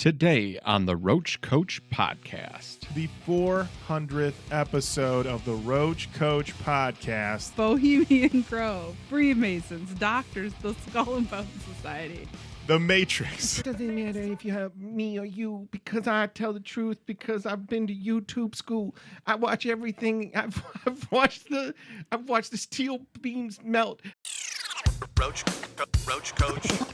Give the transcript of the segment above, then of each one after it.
Today on the Roach Koach Podcast. The 400th episode of the Roach Koach Podcast. Bohemian Grove, Freemasons, Doctors, the Skull and Bones Society. The Matrix. It doesn't matter if you have me or you, because I tell the truth, because I've been to YouTube school. I watch everything. I've watched the steel beams melt. Roach Koach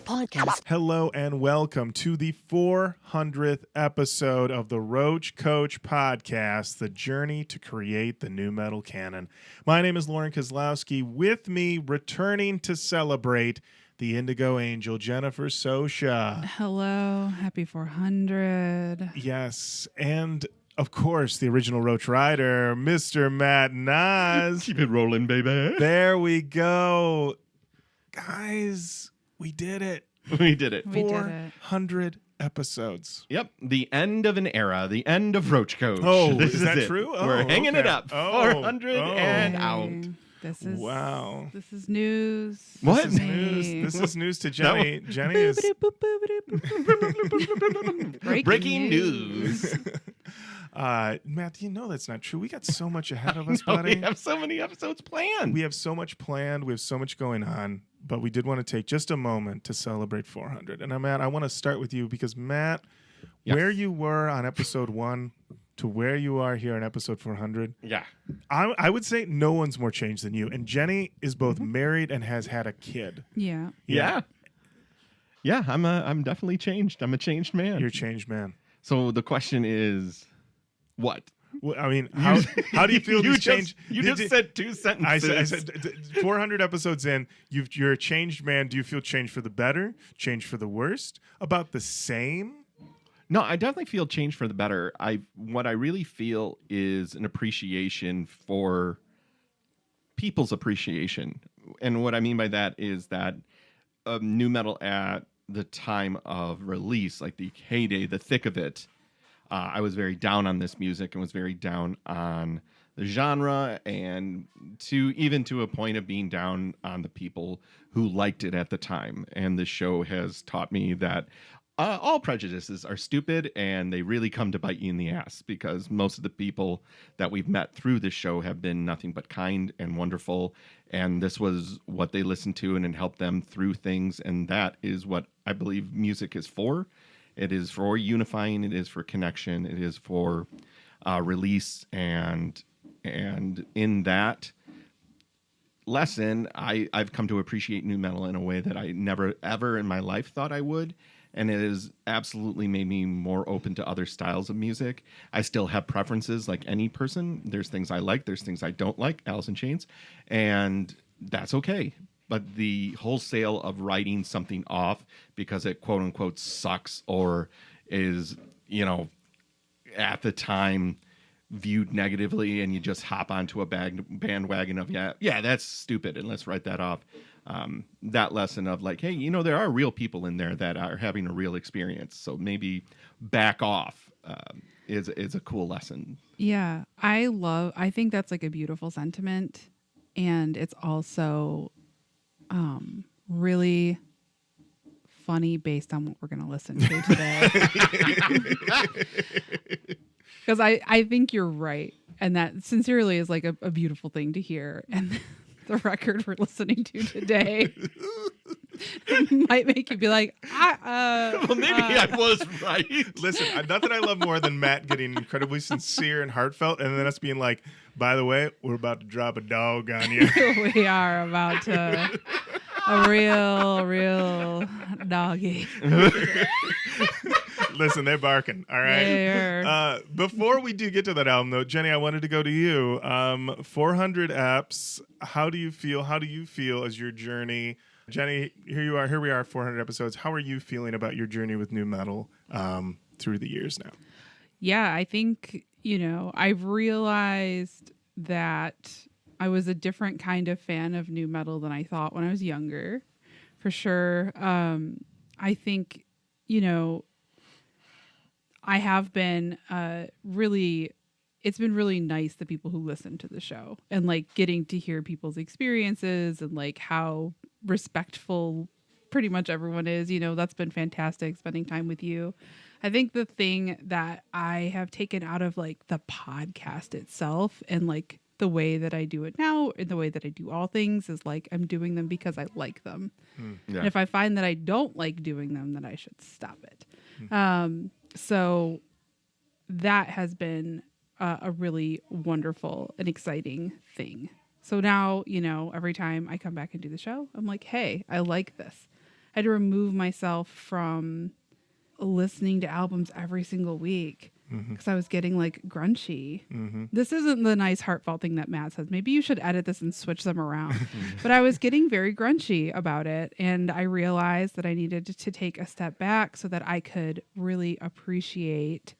Podcast. Hello and welcome to the 400th episode of the Roach Koach Podcast, the journey to create the Nu-Metal Canon. My name is Lorin Kozlowski. With me, returning to celebrate, the Indigo Angel, Jennifer Socia. Hello, happy 400. Yes, and of course, the original Roach Rider, Mr. Matt Nas. Keep it rolling, baby. There we go. Guys, we did it. We did it. We did it. 400 episodes. Yep, the end of an era, the end of Roach Koach. Oh, This is that it. true? We're Oh, hanging okay. it up. Oh, 400 oh. and out. This is Wow. This is news. What? This is Me. news. This is news to Jenny. Jenny is Breaking news. Matt, you know that's not true. We got so much ahead of us, No, buddy. we have so many episodes planned. We have so much planned. We have so much going on. But we did want to take just a moment to celebrate 400. And Matt, I want to start with you because, Matt, Yes. where you were on episode 1 to where you are here on episode 400, Yeah. I would say no one's more changed than you. And Jenny is both married and has had a kid. Yeah. Yeah. Yeah, I'm definitely changed. I'm a changed man. You're a changed man. So the question is, what? Well, I mean, how do you feel these change? You did just said two sentences. I said 400 episodes in, you're a changed man. Do you feel changed for the better, changed for the worst, about the same? No, I definitely feel changed for the better. What I really feel is an appreciation for people's appreciation. And what I mean by that is that nu metal at the time of release, like the heyday, the thick of it, I was very down on this music and was very down on the genre, and even to a point of being down on the people who liked it at the time. And the show has taught me that all prejudices are stupid, and they really come to bite you in the ass, because most of the people that we've met through this show have been nothing but kind and wonderful, and this was what they listened to, and it helped them through things, and that is what I believe music is for. It is for unifying, it is for connection, it is for release, and in that lesson, I've come to appreciate nu metal in a way that I never ever in my life thought I would. And it has absolutely made me more open to other styles of music. I still have preferences like any person. There's things I like, there's things I don't like, Alice in Chains, and that's okay. But the wholesale of writing something off because it quote unquote sucks or is, at the time viewed negatively, and you just hop onto a bandwagon of, yeah, that's stupid, and let's write that off. That lesson of like, hey, there are real people in there that are having a real experience. So maybe back off is a cool lesson. Yeah. I think that's like a beautiful sentiment. And it's also really funny based on what we're going to listen to today. Because I think you're right. And that sincerely is like a beautiful thing to hear. And the record we're listening to today might make you be like, Well, maybe I was right. Listen, nothing I love more than Matt getting incredibly sincere and heartfelt, and then us being like, by the way, we're about to drop a dog on you. we are about to a real doggy. Listen, they're barking. All right. Before we do get to that album, though, Jenny, I wanted to go to you. 400 apps. How do you feel? How do you feel as your journey? Jenny, here you are. Here we are, 400 episodes. How are you feeling about your journey with nu metal through the years now? Yeah, I think, I've realized that I was a different kind of fan of nu metal than I thought when I was younger, for sure. I think, I have been it's been really nice, the people who listen to the show, and like getting to hear people's experiences and like how respectful pretty much everyone is. That's been fantastic, spending time with you. I think the thing that I have taken out of like the podcast itself and like the way that I do it now and the way that I do all things is like I'm doing them because I like them. Yeah. And if I find that I don't like doing them, then I should stop it. So that has been a really wonderful and exciting thing. So now, you know, every time I come back and do the show, I'm like, hey, I like this. I had to remove myself from listening to albums every single week because I was getting like grunchy. This isn't the nice heartfelt thing that Matt says. Maybe you should edit this and switch them around. But I was getting very grunchy about it. And I realized that I needed to take a step back so that I could really appreciate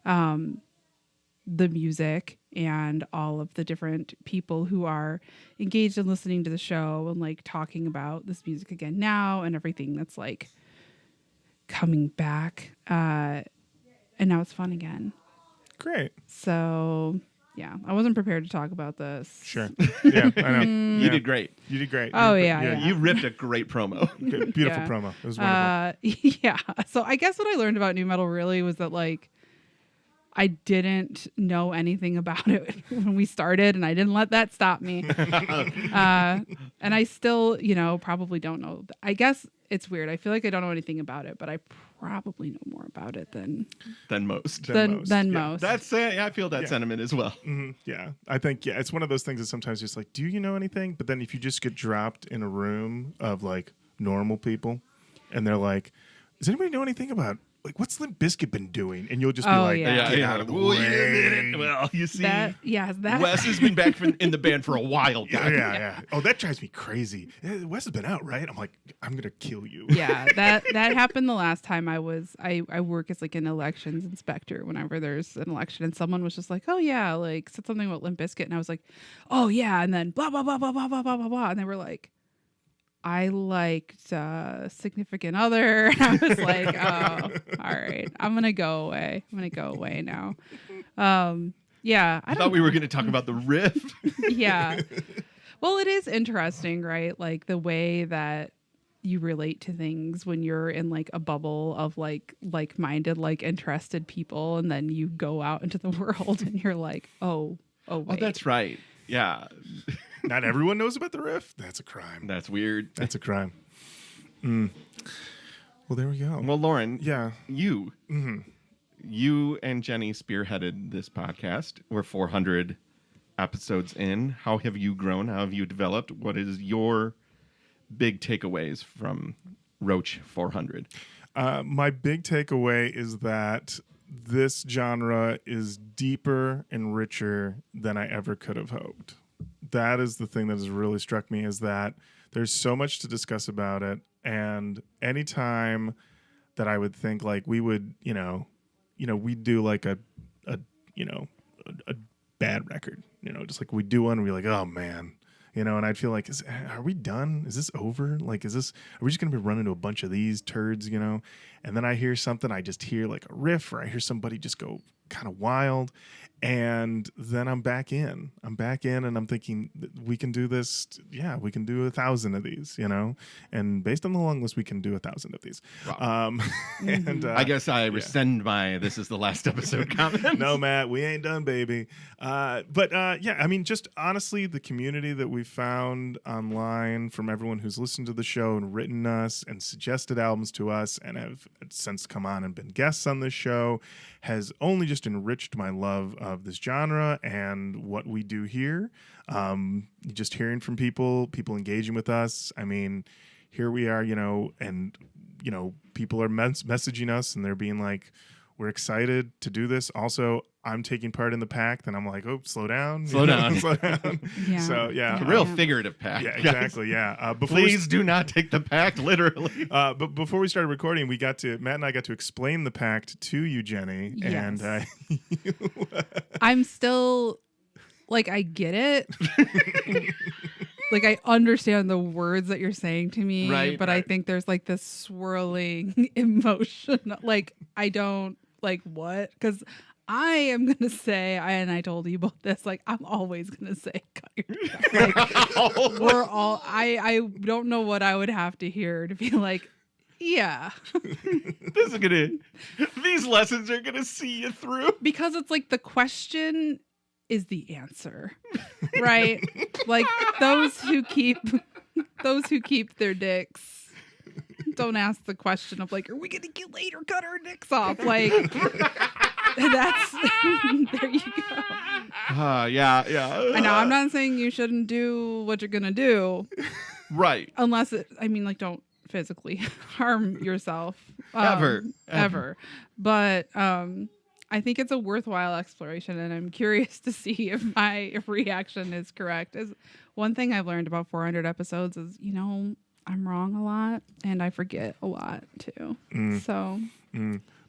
the music and all of the different people who are engaged in listening to the show and like talking about this music again now and everything that's like coming back. And now it's fun again. Great. So yeah, I wasn't prepared to talk about this. Sure. Yeah, I know. You did great. You did great. Oh, yeah. You ripped a great promo. Good. Beautiful Yeah. promo. It was wonderful. Yeah. So I guess what I learned about nu metal really was that like I didn't know anything about it when we started, and I didn't let that stop me. And I still, you know, probably don't know. I guess it's weird. I feel like I don't know anything about it, but I probably know more about it than most. than Yeah. most. That's I feel that sentiment as well. Yeah. I think, it's one of those things that sometimes just like, do you know anything? But then if you just get dropped in a room of like normal people and they're like, does anybody know anything about, like, what's Limp Bizkit been doing? And you'll just be Oh, like, yeah. get out of the Well, way. you admit it. Well, you see, that Wes has been back in the band for a while. Yeah. Oh, that drives me crazy. Wes has been out, right? I'm like, I'm going to kill you. Yeah, that happened the last time I work as like an elections inspector whenever there's an election, and someone was just like, oh yeah, like said something about Limp Bizkit, and I was like, oh yeah, and then blah blah blah blah blah blah blah blah blah, and they were like, I liked Significant Other, and I was like, oh, all right, I'm gonna go away now. Yeah, I thought we were going to talk about the riff. Yeah. Well, it is interesting, right? Like the way that you relate to things when you're in like a bubble of like-minded, like interested people, and then you go out into the world and you're like, oh, Oh, wait. that's right. Yeah. Not everyone knows about the riff. That's a crime. That's weird. That's a crime. Well, there we go. Well, Lorin, Yeah. you and Jenny spearheaded this podcast. We're 400 episodes in. How have you grown? How have you developed? What is your big takeaways from Roach 400? My big takeaway is that this genre is deeper and richer than I ever could have hoped. That is the thing that has really struck me, is that there's so much to discuss about it. And anytime that I would think like we would, we'd do like a bad record, just like we do one and we're like, oh man, and I'd feel like, are we done? Is this over? Like, are we just going to be running into a bunch of these turds, And then I hear something, I just hear like a riff, or I hear somebody just go kind of wild. And then I'm back in and I'm thinking we can do this. Yeah, we can do 1,000 of these, and based on the long list, we can do 1,000 of these. Wow. And I guess I rescind my "this is the last episode" comment. No, Matt, we ain't done, baby. But I mean, just honestly, the community that we found online from everyone who's listened to the show and written us and suggested albums to us and have since come on and been guests on this show has only just enriched my love of this genre and what we do here. Just hearing from people engaging with us. I mean, here we are, and people are messaging us and they're being like, we're excited to do this. Also, I'm taking part in the Pact, and I'm like, oh, slow down. Slow down. Yeah. So, yeah. It's a real figurative Pact. Yeah, exactly. Yeah. Please do not take the Pact literally. But before we started recording, Matt and I got to explain the Pact to you, Jenny. Yes. And I'm still like, I get it. Like, I understand the words that you're saying to me, Right, but I think there's like this swirling emotion. Like, I don't like what? Because I am going to say, and I told you both this, like, I'm always going to say, cut your like, we're all, I don't know what I would have to hear to be like, Yeah. These lessons are gonna see you through. Because it's like the question is the answer. Right? Like those who keep their dicks don't ask the question of like, are we gonna get laid or cut our dicks off? Like that's there you go. Yeah. I know I'm not saying you shouldn't do what you're gonna do. Right. Unless don't physically harm yourself. Ever. But I think it's a worthwhile exploration, and I'm curious to see if my reaction is correct. Is one thing I've learned about 400 episodes is, I'm wrong a lot, and I forget a lot too. So.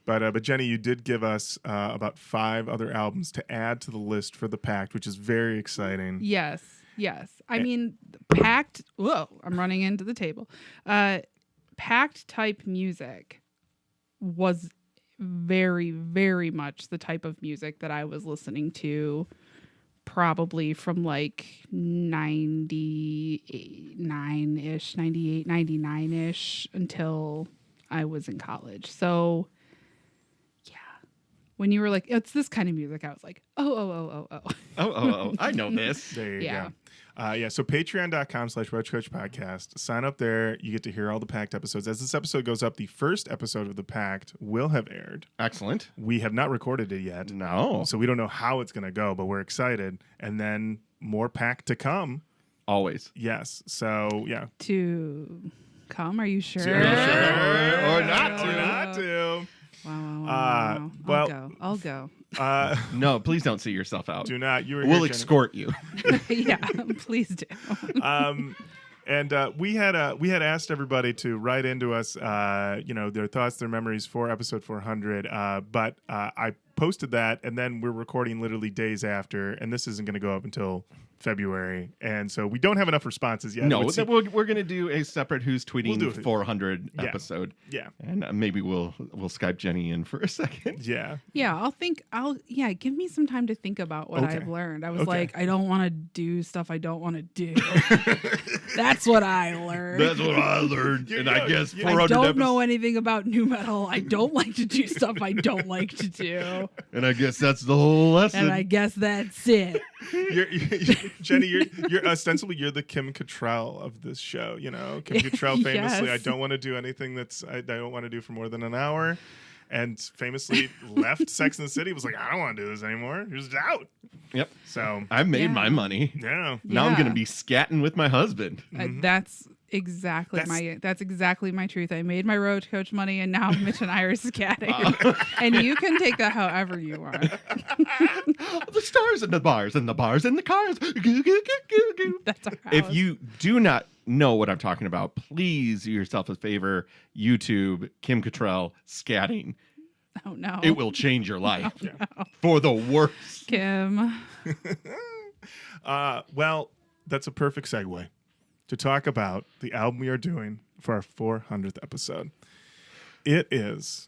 But Jenny, you did give us about 5 other albums to add to the list for the Pact, which is very exciting. Yes. I mean, Pact. Whoa! I'm running into the table. Pact type music was very, very much the type of music that I was listening to probably from like 99-ish, 98, 99-ish until I was in college. So yeah, when you were like, it's this kind of music, I was like, oh. I know this. There you Yeah. go. So patreon.com/Roach Koach Podcast. Sign up there. You get to hear all the Pact episodes. As this episode goes up, the first episode of the Pact will have aired. Excellent. We have not recorded it yet. No. So we don't know how it's going to go, but we're excited. And then more Pact to come. Always. Yes. So, yeah. To come, are you sure? Or not to. Or not to. Wow. Well, I'll go. No, please don't see yourself out. Do not. We'll escort you. Yeah, please do. And we had asked everybody to write into us, their thoughts, their memories for episode 400. But I posted that, and then we're recording literally days after, and this isn't going to go up until February, and so we don't have enough responses yet. No, we're going to do a separate Who's Tweeting 400 episode. Yeah. And maybe we'll Skype Jenny in for a second. Yeah. Yeah, give me some time to think about what I've learned. I was like, I don't want to do stuff I don't want to do. That's what I learned. That's what I learned. And I guess 400 I don't know anything about nu metal. I don't like to do stuff I don't like to do. And I guess that's the whole lesson. And I guess that's it. Jenny, you're ostensibly you're the Kim Cattrall of this show. Kim Cattrall famously, Yes. I don't want to do anything I don't want to do for more than an hour, and famously left Sex and the City. Was like, I don't want to do this anymore. You're just out. Yep. So I made my money. yeah. Now I'm going to be scatting with my husband. That's exactly my truth. I made my Roach Koach money, and now Mitch and I are scatting. And you can take that however you want. The stars and the bars and the bars and the cars. That's our house. If you do not know what I'm talking about, please do yourself a favor. YouTube Kim Cattrall scatting. Oh no. It will change your life for the worse. Kim. Well, that's a perfect segue to talk about the album we are doing for our 400th episode. It is,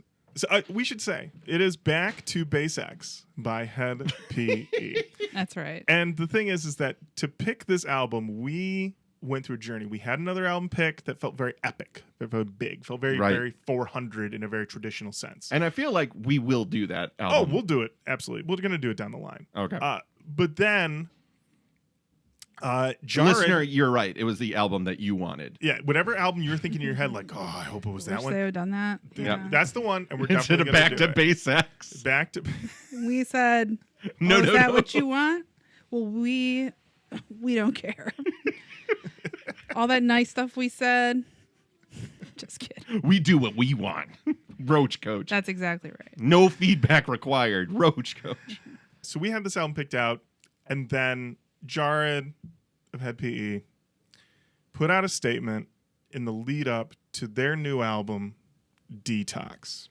we should say, it is Back to Basics by Hed P.E. That's right. And the thing is that to pick this album, we went through a journey. We had another album pick that felt very epic, that felt big, felt very, very 400 in a very traditional sense. And I feel like we will do that album. Oh, we'll do it. Absolutely. We're going to do it down the line. Okay. But then... Jahred, listener, you're right. It was the album that you wanted. Yeah, whatever album you were thinking in your head, like, oh, I hope it was that Wish one. they would have done that. Yeah, that's the one, and we're Instead definitely of Back to do it. Basics. Back to. We said, No, is no, that no. what you want? Well, we don't care. All that nice stuff we said. Just kidding. We do what we want. Roach Koach. That's exactly right. No feedback required. Roach Koach. So we had this album picked out, and then Jahred of Hed P.E. put out a statement in the lead up to their new album, Detox.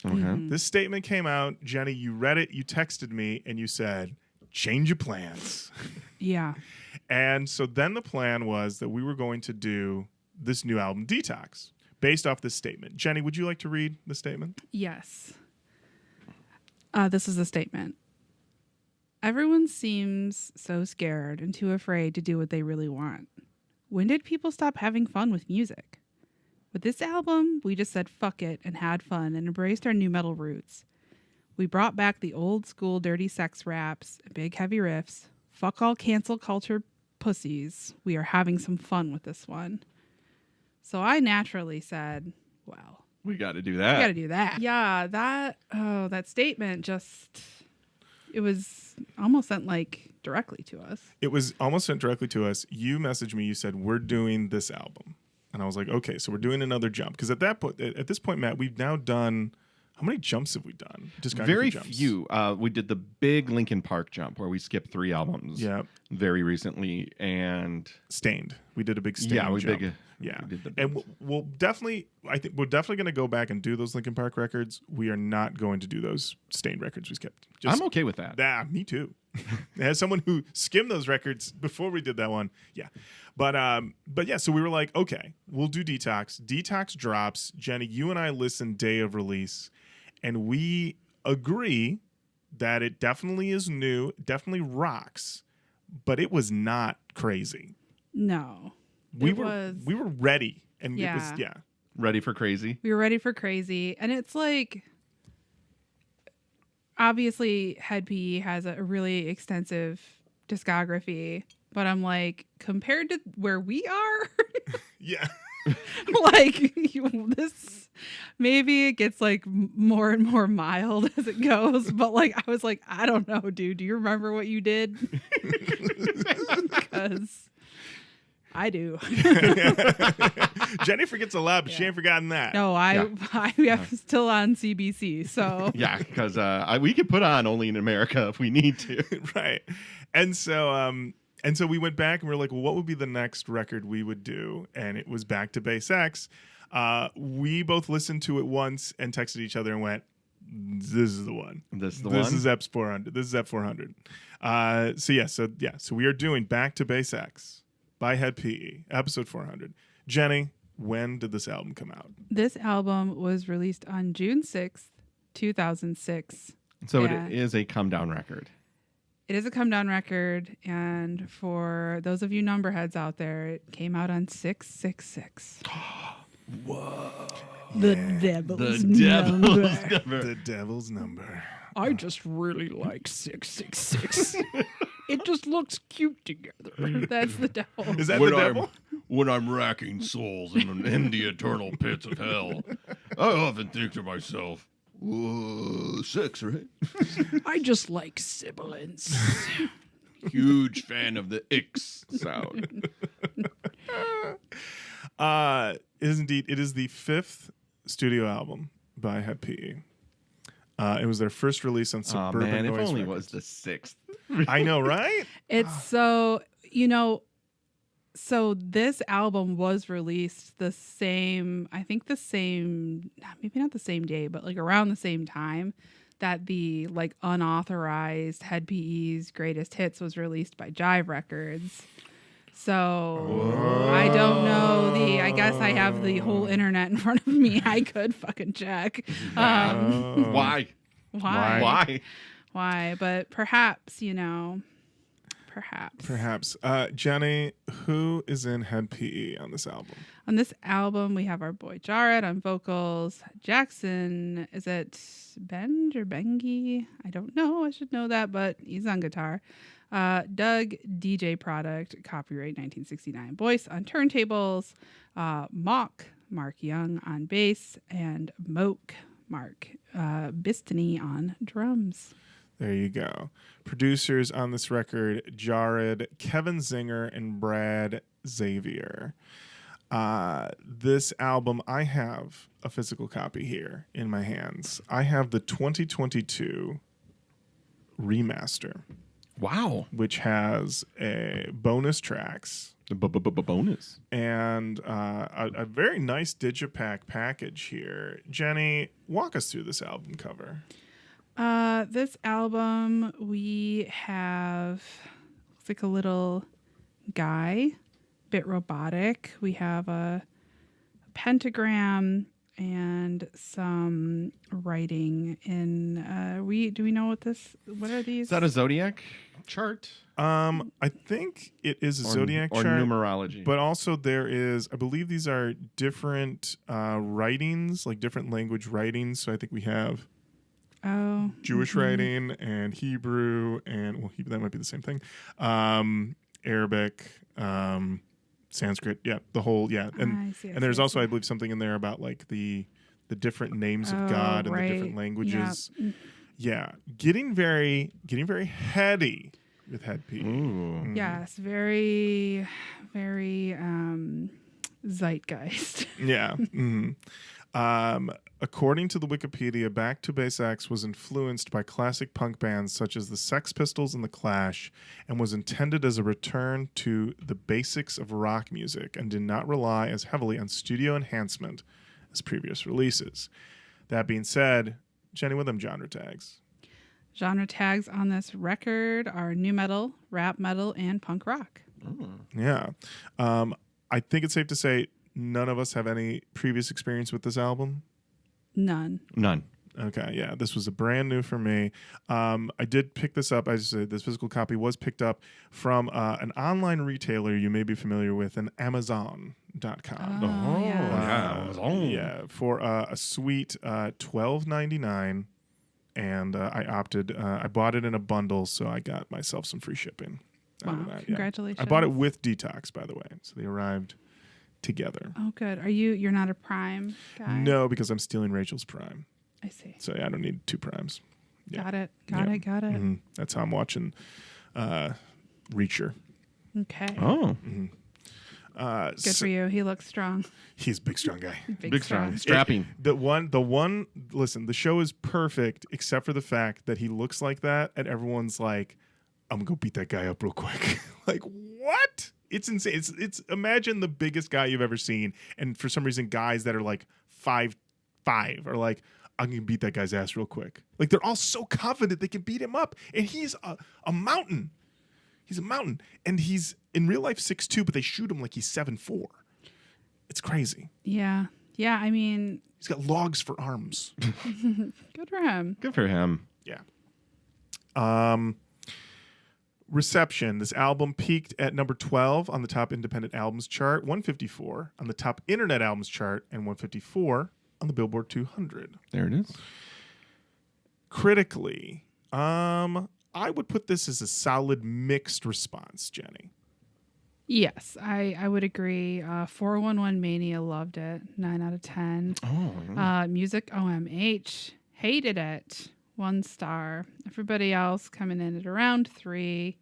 Okay. This statement came out. Jenny, you read it, you texted me, and you said, change your plans. Yeah. And so then the plan was that we were going to do this new album, Detox, based off this statement. Jenny, would you like to read the statement? Yes. This is a statement. Everyone seems so scared and too afraid to do what they really want. When did people stop having fun with music? With this album, we just said fuck it and had fun and embraced our nu metal roots. We brought back the old school dirty sex raps, big heavy riffs, fuck all cancel culture pussies. We are having some fun with this one. So I naturally said, well, We got to do we that. got to do that. Yeah, that statement just, it was almost sent like directly to us. It was almost sent directly to us. You messaged me. You said, we're doing this album. And I was like, okay, so we're doing another jump. Because at this point, Matt, we've now done, how many jumps have we done? Discography Very jumps. few. We did the big Linkin Park jump where we skipped 3 albums. Yeah. Very recently, and Stained. We did a big Stained yeah, we jump. big. Yeah. We did the And we'll definitely, I think we're definitely going to go back and do those Linkin Park records. We are not going to do those Stained records we skipped. I'm okay with that. Me too. As someone who skimmed those records before we did that one, yeah. But yeah, so we were like, okay, we'll do Detox. Detox drops. Jenny, you and I listened day of release, and we agree that it definitely is new, definitely rocks, but it was not crazy. No. We It were was- ready, and Yeah. it was yeah. Ready for crazy? We were ready for crazy. And it's like, obviously, Hed P.E has a really extensive discography, but I'm like, compared to where we are, Yeah. like, this, maybe it gets like more and more mild as it goes. But like, I was like, I don't know, dude. Do you remember what you did? Because I do. Jenny forgets a lot, but she Yeah. ain't forgotten that. No, I am still on CBC. So Yeah, because we could put on Only in America if we need to. Right. And so we went back and we were like, well, what would be the next record we would do? And it was Back to Base X. We both listened to it once and texted each other and went, this is the one. This is the This one? is EPS 400. This is EP 400. So we are doing Back to Base X by Hed P.E, episode 400. Jenny, when did this album come out? this album was released on June 6th, 2006. So Yeah. it is a come down record. It is a come down record, and for those of you numberheads out there, it came out on 666. Whoa. The devil's number. The Devil's Number. I just really like 666. It just looks cute together. That's the devil. Is that the devil? When I'm racking souls in the eternal pits of hell, I often think to myself, whoa, 6, right? I just like sibilance. Huge fan of the X sound. It is indeed. It is the 5th studio album by Hed P.E. It was their first release on Oh Suburban man, if Noise only it Records. was the 6th. I know, right? It's so this album was released the same, maybe not the same day, but like around the same time that the like unauthorized Hed P.E.'s greatest hits was released by Jive Records. So I don't know I guess I have the whole internet in front of me. I could fucking check. Why? Why? But perhaps, Perhaps. Jenny, who is in Hed P.E. on this album? On this album, we have our boy Jahred on vocals. Jackson, is it Benj or Bengi? I don't know. I should know that, but he's on guitar. Doug, DJ Product, copyright 1969. Boyce on turntables. Mark Young on bass. And Moke, Mark Bistany on drums. There you go. Producers on this record, Jahred, Kevin Zinger, and Brad Xavier. This album, I have a physical copy here in my hands. I have the 2022 remaster, Wow. which has a bonus tracks Bonus. and a very nice digipack package here. Jenny, walk us through this album cover. This album, we have, looks like a little guy, bit robotic. We have a pentagram and some writing in, do we know what are these? Is that a zodiac chart? I think it is a zodiac or chart. numerology. But also there is, I believe these are different writings, like different language writings. So I think we have Jewish writing and Hebrew and, well, that might be the same thing. Arabic, Sanskrit. Yeah, the whole, yeah. And there's also, I believe, something in there about like the different names of God and the different languages. Yep. Yeah. Getting very heady with Hed P.E. Ooh. Yes, very, very zeitgeist. Yeah. According to the Wikipedia, Back to Basics was influenced by classic punk bands such as the Sex Pistols and the Clash, and was intended as a return to the basics of rock music, and did not rely as heavily on studio enhancement as previous releases. That being said, Jenny, what are them genre tags? Genre tags on this record are nu metal, rap metal, and punk rock. Yeah. I think it's safe to say none of us have any previous experience with this album. None. Okay, yeah, this was a brand new for me. I did pick this up. As I said, this physical copy was picked up from an online retailer you may be familiar with, an Amazon.com. Yeah, for a sweet $12.99, and I opted. I bought it in a bundle, so I got myself some free shipping. Wow! Congratulations! I bought it with Detox, by the way, so they arrived together. Oh, good. You're not a Prime guy? No, because I'm stealing Rachel's Prime. I see. So yeah, I don't need 2 Primes. Yeah. Got it. Mm-hmm. That's how I'm watching Reacher. Okay. Oh. Mm-hmm. Good for you. He looks strong. He's a big, strong guy. Big strong. Strapping. The one, listen, the show is perfect except for the fact that he looks like that and everyone's like, I'm going to go beat that guy up real quick. Like, what? It's insane. It's imagine the biggest guy you've ever seen, and for some reason guys that are like 5'5" are like, I'm going to beat that guy's ass real quick. Like, they're all so confident they can beat him up, and he's a mountain. He's a mountain, and he's in real life 6'2", but they shoot him like he's 7'4". It's crazy. Yeah. I mean, he's got logs for arms. Good for him. Good for him. Yeah. Reception. This album peaked at number 12 on the top independent albums chart, 154 on the top internet albums chart, and 154 on the Billboard 200. There it is. Critically, I would put this as a solid mixed response, Jenny. Yes, I would agree. 411 Mania loved it. 9 out of 10. Oh. Music OMH hated it. 1 star. Everybody else coming in at around 3.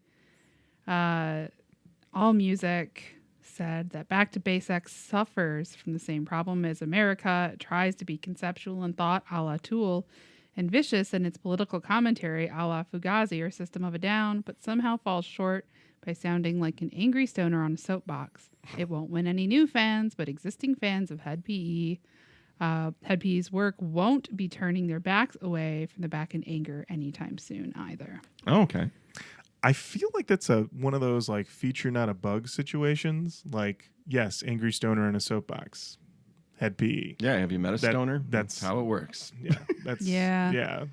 All Music said that Back to Basics suffers from the same problem as America. It tries to be conceptual in thought, a la Tool, and vicious in its political commentary, a la Fugazi or System of a Down, but somehow falls short by sounding like an angry stoner on a soapbox. It won't win any new fans, but existing fans of Hed P.E. Hed P.E.'s work won't be turning their backs away from the back in anger anytime soon either. Oh, okay. I feel like that's one of those like feature not a bug situations. Like, yes, angry stoner in a soapbox. Hed P.E. Yeah, have you met a stoner? That's how it works. Yeah, that's Yeah.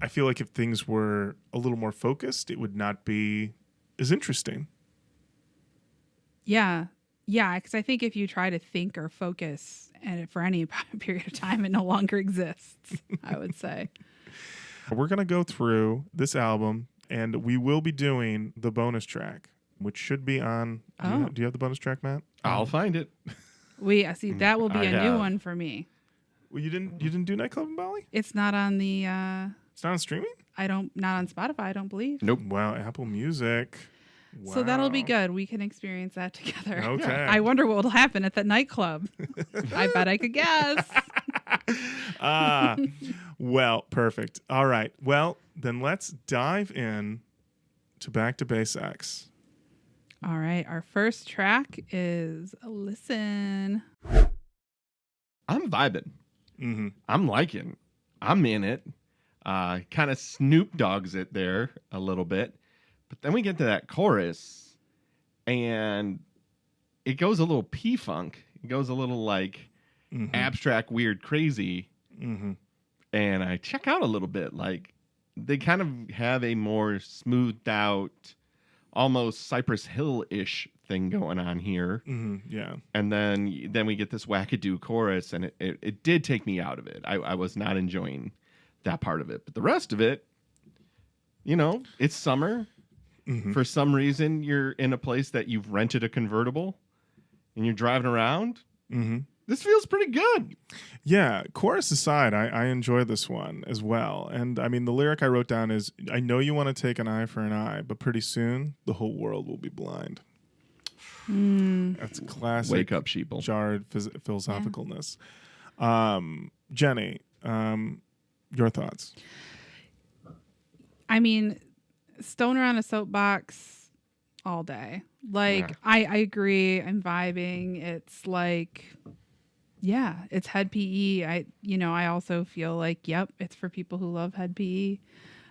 I feel like if things were a little more focused, it would not be as interesting. Yeah, because I think if you try to think or focus and for any period of time, it no longer exists, I would say. We're going to go through this album, and we will be doing the bonus track, which should be on... Do you have the bonus track, Matt? I'll find it. I see. That will be a new one for me. Well, you didn't do Nightclub in Bali? It's not on the... It's not on streaming? Not on Spotify, I don't believe. Nope. Wow, Apple Music. Wow. So that'll be good. We can experience that together. Okay. I wonder what will happen at that nightclub. I bet I could guess. Well, perfect. All right. Well, then let's dive in to Back to Basics. All right. Our first track is Listen. I'm vibing. Mm-hmm. I'm liking. I'm in it. Kind of Snoop Dogg's it there a little bit. But then we get to that chorus and it goes a little P-funk. It goes a little like abstract, weird, crazy. Mm-hmm. And I check out a little bit like, they kind of have a more smoothed out, almost Cypress Hill-ish thing going on here. Yeah. And then we get this wackadoo chorus, and it did take me out of it. I was not enjoying that part of it. But the rest of it, it's summer. For some reason, you're in a place that you've rented a convertible, and you're driving around. This feels pretty good. Yeah, chorus aside, I enjoy this one as well. And I mean, the lyric I wrote down is, I know you want to take an eye for an eye, but pretty soon the whole world will be blind. That's classic. Wake up, sheeple. Jahred philosophicalness. Jenny, your thoughts? I mean, stoner on a soapbox all day. Like, Yeah. I agree. I'm vibing. It's like, yeah, it's Hed P.E. I also feel like, yep, it's for people who love Hed P.E.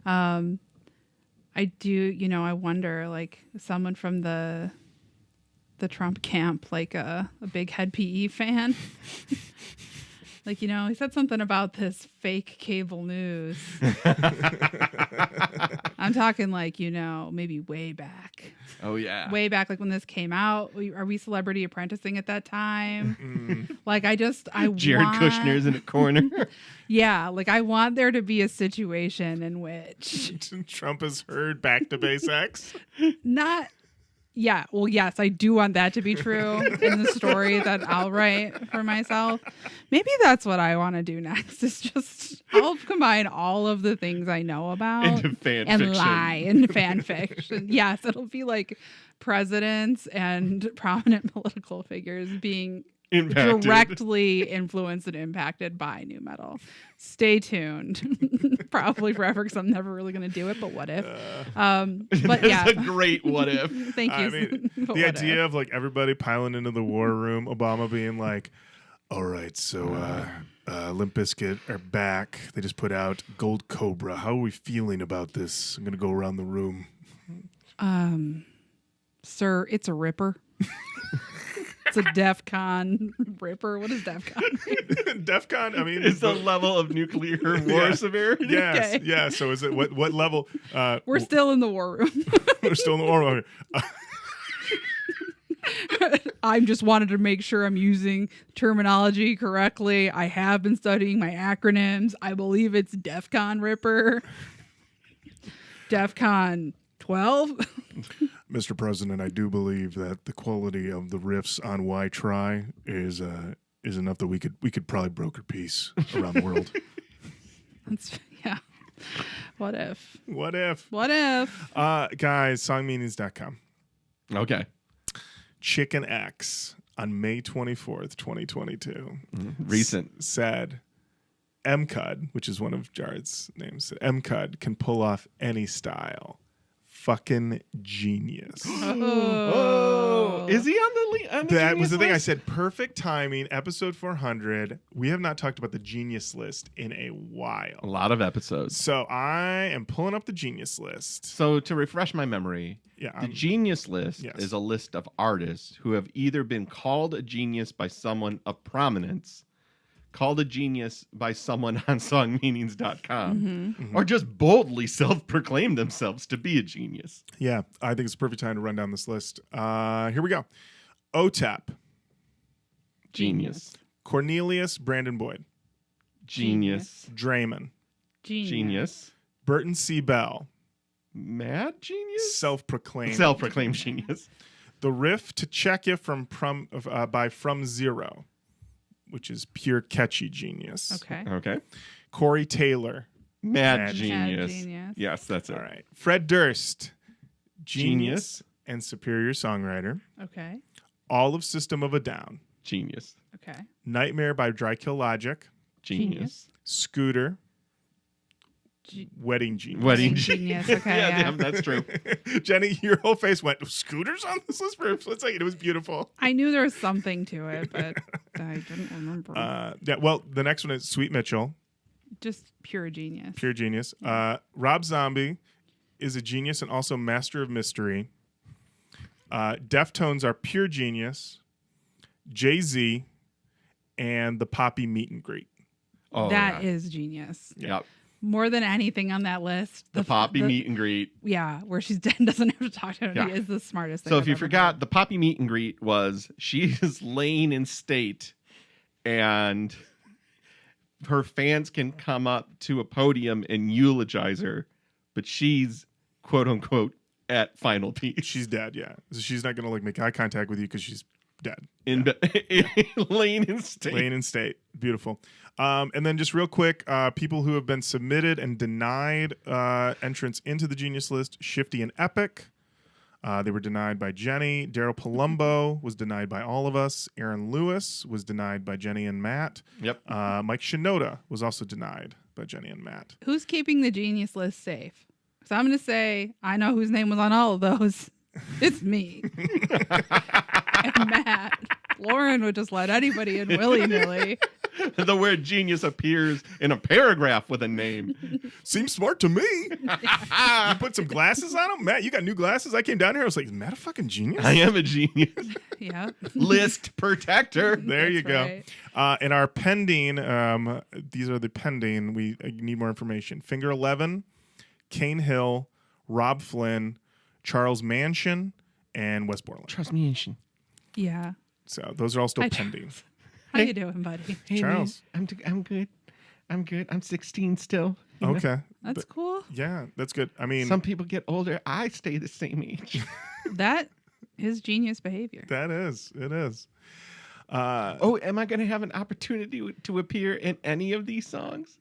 I do, I wonder, like, someone from the Trump camp, like a big Hed P.E. fan. Like, he said something about this fake cable news. I'm talking like, maybe way back. Oh, yeah. Way back, like when this came out. Are we Celebrity Apprenticing at that time? Like, I Jared Kushner's in a corner. Yeah, like I want there to be a situation in which Trump has heard Back to Basics. not. Yeah, well, yes, I do want that to be true in the story that I'll write for myself. Maybe that's what I want to do next. Is just I'll combine all of the things I know about Into fan and fiction. lie in fan fiction. Yes, it'll be like presidents and prominent political figures being Impacted. directly influenced and impacted by Nu-Metal. Stay tuned. Probably forever, because I'm never really going to do it. But what if? But yeah, That's a great what if. thank you. I mean, But the what idea if? of like everybody piling into the war room, Obama being like, all right, so Limp Bizkit are back. They just put out Gold Cobra. How are we feeling about this? I'm going to go around the room. Sir, it's a ripper. It's a DEF CON ripper. What does DEF CON mean? DEF CON, I mean, It's the level of nuclear war severity. Yes, Okay. yeah. So is it what level? We're still in the war room. We're still in the war room. I just wanted to make sure I'm using terminology correctly. I have been studying my acronyms. I believe it's DEF CON ripper. DEF CON 12. Mr. President, I do believe that the quality of the riffs on Why Try is enough that we could probably broker peace around the world. Yeah. What if? What if? What if? Guys, songmeanings.com. Okay. Chicken X on May 24th, 2022. Recent. Said MCUD, which is one of Jahred's names, MCUD can pull off any style. Fucking genius. Oh, is he on the That was the thing. I list? said perfect timing, episode 400. We have not talked about the genius list in a while. A lot of episodes. So I am pulling up the genius list. So to refresh my memory, Yeah, the genius list yes. is a list of artists who have either been called a genius by someone of prominence, called a genius by someone on songmeanings.com, or just boldly self-proclaim themselves to be a genius. Yeah, I think it's a perfect time to run down this list. Here we go. OTEP, Genius. Cornelius Brandon Boyd, Genius. Draymond, Genius. Burton C. Bell, Mad genius? self-proclaimed. Self-proclaimed genius. The riff to check you by From Zero, which is pure catchy genius. Okay. Okay. Corey Taylor. Mad Mad genius. genius. Yes, that's it. All right. Fred Durst. Genius. And superior songwriter. Okay. All of System of a Down. Genius. Okay. Nightmare by Dry Kill Logic. Genius. Scooter. G- Wedding Genius. Wedding Genius. Okay. yeah, yeah. damn, that's true. Jenny, your whole face went, Scooters on this list for a split second. It was beautiful. I knew there was something to it, but I didn't remember. Yeah, well, the next one is Sweet Mitchell. Just pure genius. Pure genius. Rob Zombie is a genius and also master of mystery. Deftones are pure genius. Jay-Z and the Poppy Meet and Greet. Oh, That yeah. is genius. Yep. more than anything on that list. The Poppy meet and greet. Yeah, where she's dead and doesn't have to talk to anybody is the smartest thing. So I've if you ever forgot, heard. the Poppy meet and greet was she is laying in state and her fans can come up to a podium and eulogize her, but she's quote unquote at final piece. She's dead. Yeah, so she's not gonna like make eye contact with you because she's dead. Laying in state. Laying in state. Beautiful. And then just real quick, people who have been submitted and denied entrance into the Genius List: Shifty and Epic. They were denied by Jenny. Daryl Palumbo was denied by all of us. Aaron Lewis was denied by Jenny and Matt. Yep. Mike Shinoda was also denied by Jenny and Matt. Who's keeping the Genius List safe? So I'm going to say I know whose name was on all of those. It's me. And Matt. Lorin would just let anybody in willy-nilly. The word genius appears in a paragraph with a name. Seems smart to me. You put some glasses on him? Matt, you got new glasses? I came down here. I was like, is Matt a fucking genius? I am a genius. Yeah. List protector. There you That's go. right. In our pending, these are the pending. We need more information. Finger 11, Kane Hill, Rob Flynn, Charles Mansion, and West Borland. Trust me, Asian. Yeah. So those are all still Hi, pending. How you doing, buddy? Hey, Charles. man, I'm good. I'm good. I'm 16 still. You know? Okay. That's cool. Yeah, that's good. I mean, Some people get older. I stay the same age. That is genius behavior. it is. Oh, am I going to have an opportunity to appear in any of these songs?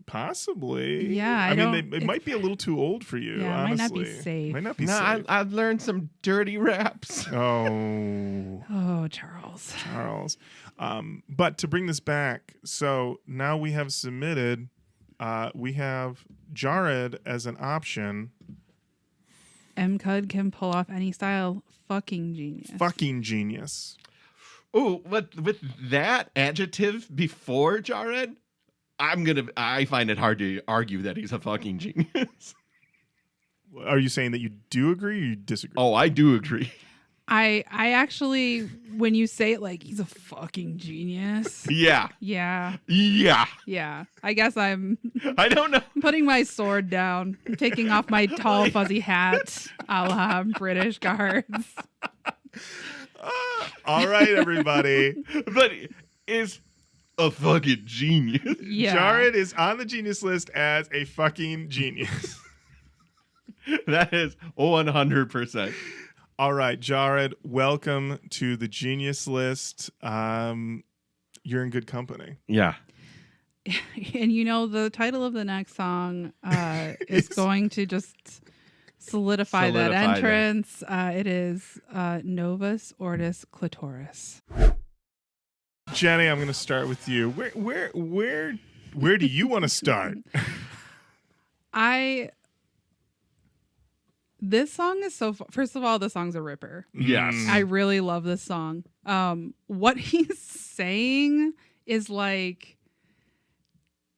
Possibly. Yeah, I mean, don't- it might be a little too old for you. Yeah, it might not be honestly. safe. Might not be No, safe. I've learned some dirty raps. Oh, Oh, Charles. Charles. But to bring this back, so now we have submitted. We have Jahred as an option. M-Cud can pull off any style. Fucking genius. Fucking genius. Oh, with that adjective before Jahred, I find it hard to argue that he's a fucking genius. Are you saying that you do agree or you disagree? Oh, I do agree. I actually, when you say it like he's a fucking genius. Yeah. Yeah. Yeah. I guess I'm I don't know. putting my sword down, taking off my tall fuzzy hat, a la British guards. All right, everybody. But is a fucking genius. Yeah. Jahred is on the genius list as a fucking genius. That is 100%. All right, Jahred, welcome to the genius list. You're in good company. Yeah. And you know, the title of the next song is going to just solidify that Solidify that. entrance. It is Novus Ortis Clitoris. Jenny, I'm going to start with you. Where do you want to start? This song is first of all, the song's a ripper. Yes. I really love this song. What he's saying is like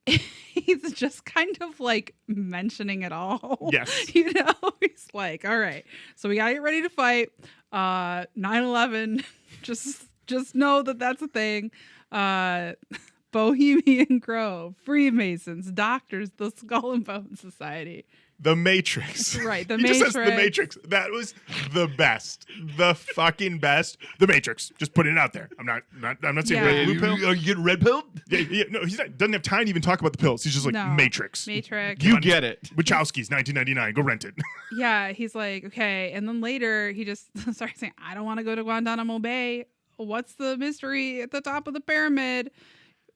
he's just kind of like mentioning it all. Yes. You know, he's like, all right, so we gotta get ready to fight. 9/11, just know that that's a thing. Bohemian Grove, Freemasons, doctors, the Skull and Bone Society. The Matrix. Right, the He just says Matrix. The Matrix. That was the best. The fucking best. The Matrix. Just putting it out there. I'm not saying Yeah. red blue pill. Are you getting red pilled? Yeah, no, doesn't have time to even talk about the pills. He's just like No. Matrix. Matrix. You get it. Wachowski's 1999. Go rent it. Yeah, he's like, okay. And then later he just starts saying, I don't want to go to Guantanamo Bay. What's the mystery at the top of the pyramid?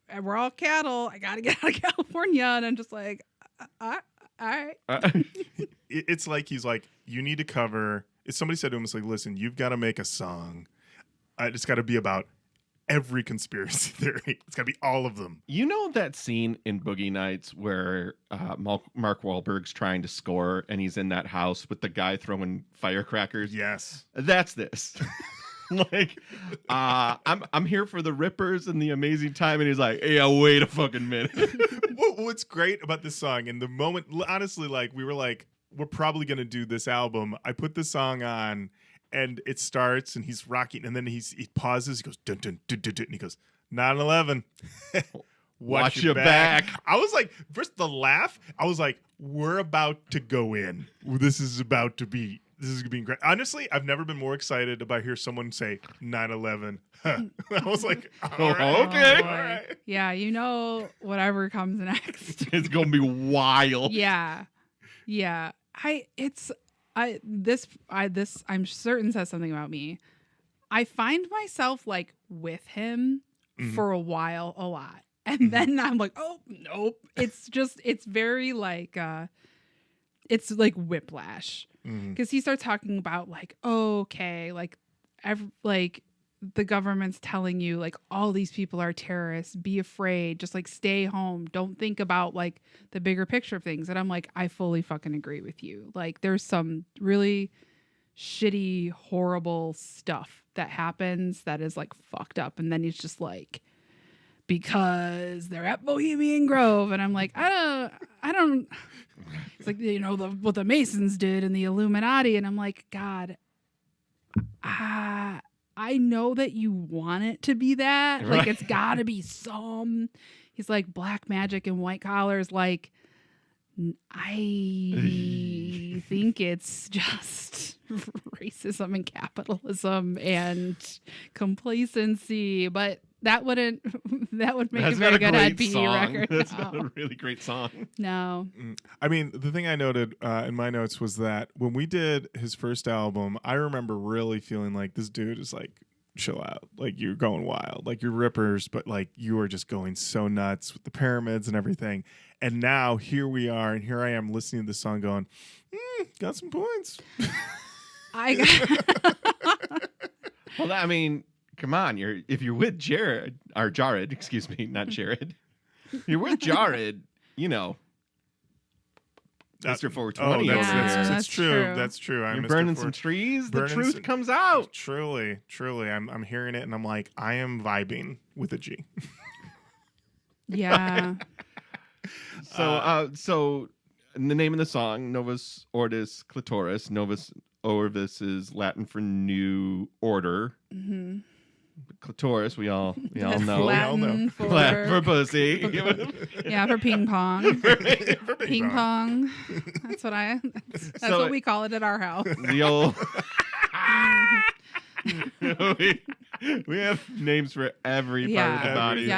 And we're all cattle. I got to get out of California. And I'm just like, all right. It's like he's like, you need to cover. If somebody said to him, it's like, listen, you've got to make a song. It's got to be about every conspiracy theory. It's got to be all of them. You know that scene in Boogie Nights where Mark Wahlberg's trying to score and he's in that house with the guy throwing firecrackers? Yes. That's this. Like, I'm here for the rippers and the amazing time, and he's like, "Hey, wait a fucking minute." What's great about this song in the moment, honestly, like we were like, we're probably gonna do this album. I put the song on, and it starts, and he's rocking, and then he pauses. He goes dun dun dun dun, dun and he goes 9/11. watch your back. I was like, first the laugh, I was like, we're about to go in. This is going to be great. Honestly, I've never been more excited about hear someone say 9/11. I was like, all right, okay. all right. Yeah, you know, whatever comes next. It's gonna be wild. Yeah. This I'm certain says something about me. I find myself like with him for a while a lot. And then I'm like, oh nope. It's very like it's like whiplash. Because he starts talking about like, okay, like the government's telling you like all these people are terrorists, be afraid, just like stay home, don't think about like the bigger picture of things. And I'm like, I fully fucking agree with you. Like there's some really shitty, horrible stuff that happens that is like fucked up. And then he's just like, because they're at Bohemian Grove. And I'm like, I don't it's like, you know, what the Masons did and the Illuminati. And I'm like, God, I know that you want it to be that. Right. Like, it's got to be some. He's like, black magic and white collars. Like, I think it's just racism and capitalism and complacency. But that would make That's a very good Hed P.E song. record. That's No. not a really great song. No. I mean, the thing I noted in my notes was that when we did his first album, I remember really feeling like this dude is like, chill out. Like, you're going wild. Like, you're rippers, but like, you are just going so nuts with the pyramids and everything. And now here we are, and here I am listening to the song going, got some points. Well, I mean, come on. If you're with Jahred, excuse me, not Jahred. You're with Jahred, you know. Mr. 420. Oh, Yeah, that's true. That's true. You're burning some trees. The truth comes out. Truly. I'm hearing it, and I'm like, I am vibing with a G. Yeah. So the name of the song, Novus Ordo Clitoris. Novus Ordo is Latin for new order. Mm-hmm. Clitoris, we all That's know. Latin Latin for pussy. Yeah, for ping pong. For Ping pong. That's So what we call it at our house. The old. we have names for every part of the body. Yep.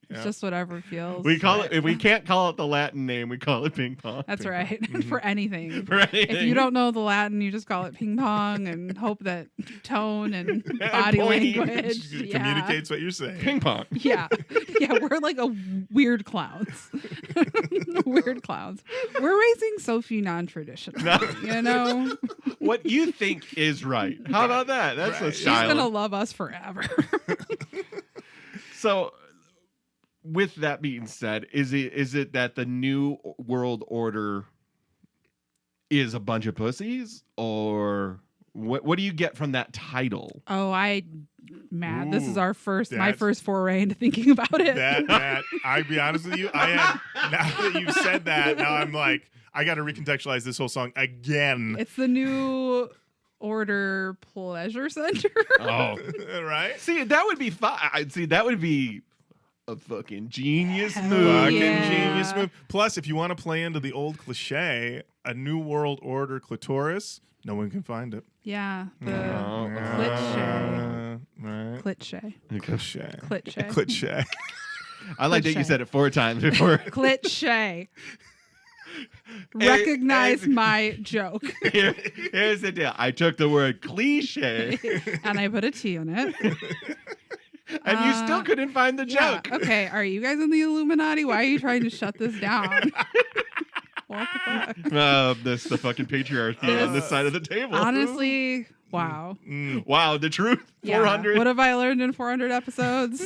Yeah. It's just whatever feels. We call it, if we can't call it the Latin name, we call it ping pong. That's right. For anything. For anything. If you don't know the Latin, you just call it ping pong and hope that tone and body Pointing language communicates what you're saying. Ping pong. Yeah. Yeah, we're like weird clowns. Weird clowns. We're raising Sophie non-traditional. You know? What you think is right. How about that? That's a She's style. going to love us forever. So, with that being said, is it that the new world order is a bunch of pussies, or what do you get from that title? Oh, Matt, this is Ooh, my first foray into thinking about it. That I'll be honest with you, I am, now that you've said that, now I'm like, I got to recontextualize this whole song again. It's the new order pleasure center. Oh, Right? see, that would be fun. See, that would be a fucking genius Hell move. Fucking yeah. genius move. Plus, if you want to play into the old cliche, a new world order clitoris, no one can find it. Yeah, the Right. cliché. Cliche. Cliché. Cliche. I like that you Cliche. said it 4 times before. Cliché. Recognize my joke. Here's the deal. I took the word cliche, And I put a T on it. and you still couldn't find the Yeah. joke. Okay, are you guys in the Illuminati? Why are you trying to shut this down? What the fuck? That's the fucking patriarchy on this side of the table. Honestly, wow. Wow, the truth. Yeah. 400. What have I learned in 400 episodes?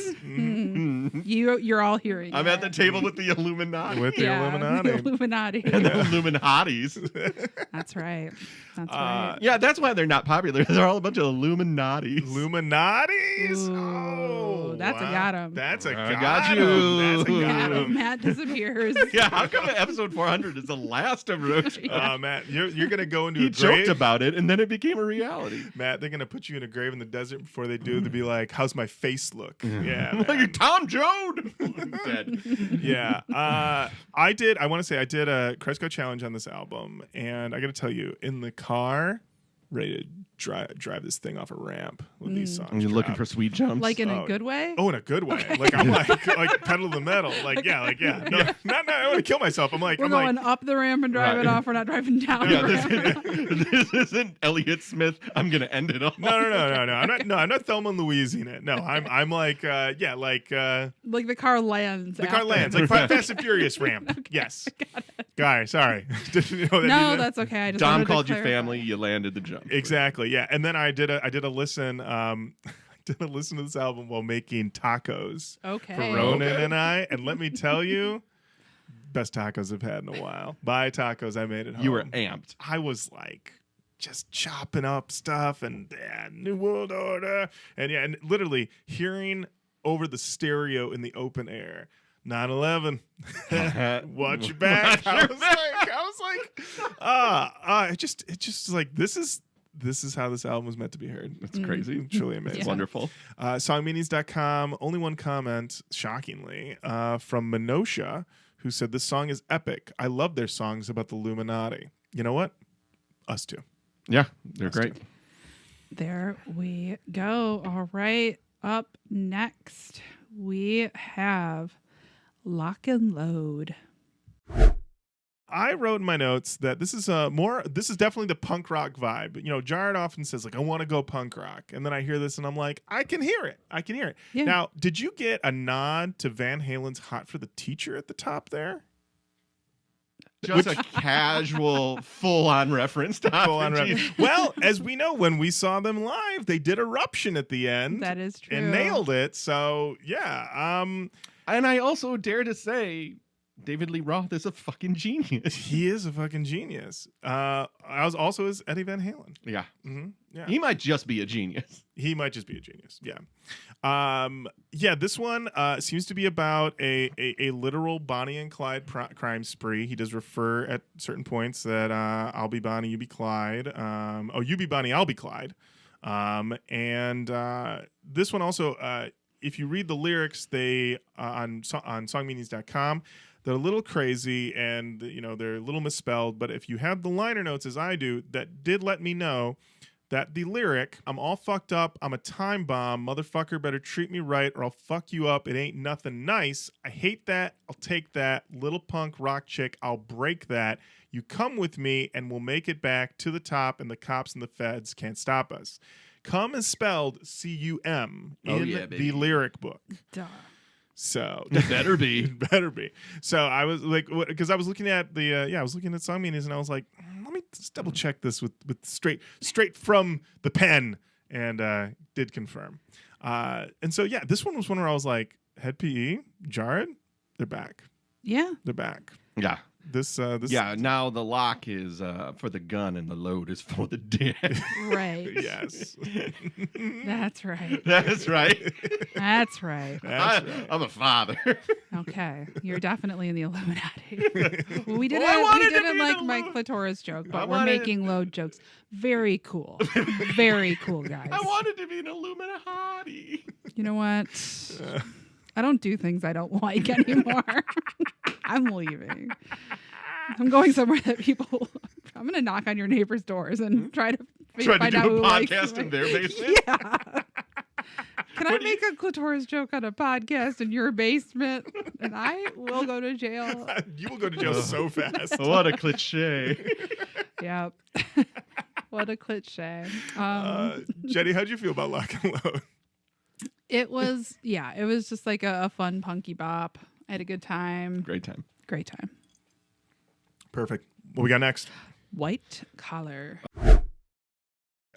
You're all hearing I'm it. at the table with the Illuminati. With the Illuminati. The Illuminati. and the Illuminatis. That's right. That's right. Yeah, that's why they're not popular. They're all a bunch of Illuminatis. Illuminatis? Ooh, Oh. that's a got him. That's a I got got him. you. That's a got Got him. him. Matt disappears. Yeah, how come episode 400 is the last of Roach? Matt, you're gonna go into He a grave. joked about it, and then it became a reality. Matt, they're gonna put you in a grave in the desert before they do. They'll be like, "How's my face look?" Yeah, man. Like Tom Joad. Dead. Yeah. I did a Cresco challenge on this album, and I got to tell you, in the car, ready to drive this thing off a ramp with these songs. And you're looking dropped. for sweet jumps. Like in a good way? Oh, in a good way. Like I'm like pedal to the metal. Like yeah. No, not I want to kill myself. I'm like We're going up the ramp and driving Right. off. We're not driving down yeah, the ramp. this isn't Elliott Smith. I'm gonna end it all. No. I'm not Thelma and Louising it. No, I'm like Like the car lands. the car lands like Fast and Furious ramp. Okay, Yes. Guy, sorry. Didn't know that No, either. that's okay. I just Dom wanted to called you clarify. family. You landed the jump. Exactly. Yeah. And then I did a listen. I did a listen to this album while making tacos Okay. for Ronan and I. And let me tell you, best tacos I've had in a while. Buy tacos I made at home. You were amped. I was like just chopping up stuff and New World Order. And literally hearing over the stereo in the open air. 9/11. Watch your back. I was like, it just like this is how this album was meant to be heard. It's crazy. Truly amazing. It's wonderful. Songmeanings.com. Only one comment, shockingly, from Minosha, who said this song is epic. I love their songs about the Illuminati. You know what? Us too. Yeah, they're great. There we go. All right. Up next, we have Lock and Load. I wrote in my notes that this is definitely the punk rock vibe. You know, Jahred often says like, I want to go punk rock. And then I hear this and I'm like, I can hear it. Yeah. Now, did you get a nod to Van Halen's Hot for the Teacher at the top there? Just a casual, full-on reference to Full on Hot for rep. Teacher. Well, as we know, when we saw them live, they did Eruption at the end. That is true. And nailed it. So yeah. And I also dare to say, David Lee Roth is a fucking genius. He is a fucking genius. I was also as Eddie Van Halen. Yeah. Mm-hmm. Yeah. He might just be a genius. He might just be a genius. Yeah. This one seems to be about a literal Bonnie and Clyde crime spree. He does refer at certain points that I'll be Bonnie, you be Clyde. You be Bonnie, I'll be Clyde. This one also, if you read the lyrics, they on songmeanings.com, they're a little crazy and they're a little misspelled. But if you have the liner notes as I do, that did let me know that the lyric, I'm all fucked up, I'm a time bomb, motherfucker better treat me right or I'll fuck you up, it ain't nothing nice, I hate that, I'll take that, little punk rock chick, I'll break that, you come with me and we'll make it back to the top and the cops and the feds can't stop us. Come is spelled C-U-M in the lyric book. Duh. So Better be. better be. So I was like, because I was looking at I was looking at song meanings and I was like, let me just double check this with straight from the pen, and did confirm. And so this one was one where I was like, Hed P.E, Jahred, they're back. Yeah. They're back. Yeah. This Yeah, now the lock is for the gun and the load is for the dead. Right. yes. That's right. That's right. That's right. That's right. I'm a father. Okay. You're definitely in the Illuminati. Well, we didn't, Well, I wanted we to didn't be like the Mike Clitoris joke, I but we're wanted- making load jokes. Very cool. Very cool, guys. I wanted to be an Illuminati. You know what? I don't do things I don't like anymore. I'm leaving. I'm going somewhere that people. I'm going to knock on your neighbor's doors and try to Try to find do out a who likes podcast me. in their basement? Yeah. Can I What do you- make a clitoris joke on a podcast in your basement? And I will go to jail. You will go to jail so fast. What a cliche. Yep. What a cliche. Jenny, how'd you feel about Lock and Load? It was just like a fun punky bop. I had a good time. Great time. Great time. Perfect. What we got next? White collar.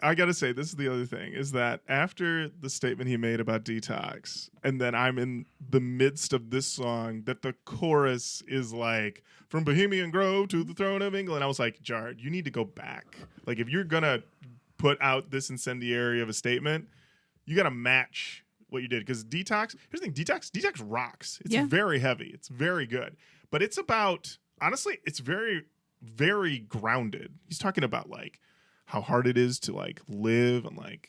I gotta say, this is the other thing, is that after the statement he made about detox, and then I'm in the midst of this song, that the chorus is like, from Bohemian Grove to the throne of England. I was like, Jahred, you need to go back. Like, if you're gonna put out this incendiary of a statement, you gotta match what you did, because Detox. Here's the thing: Detox rocks. It's Yeah. very heavy. It's very good, but it's about, honestly, it's very, very grounded. He's talking about like how hard it is to like live and like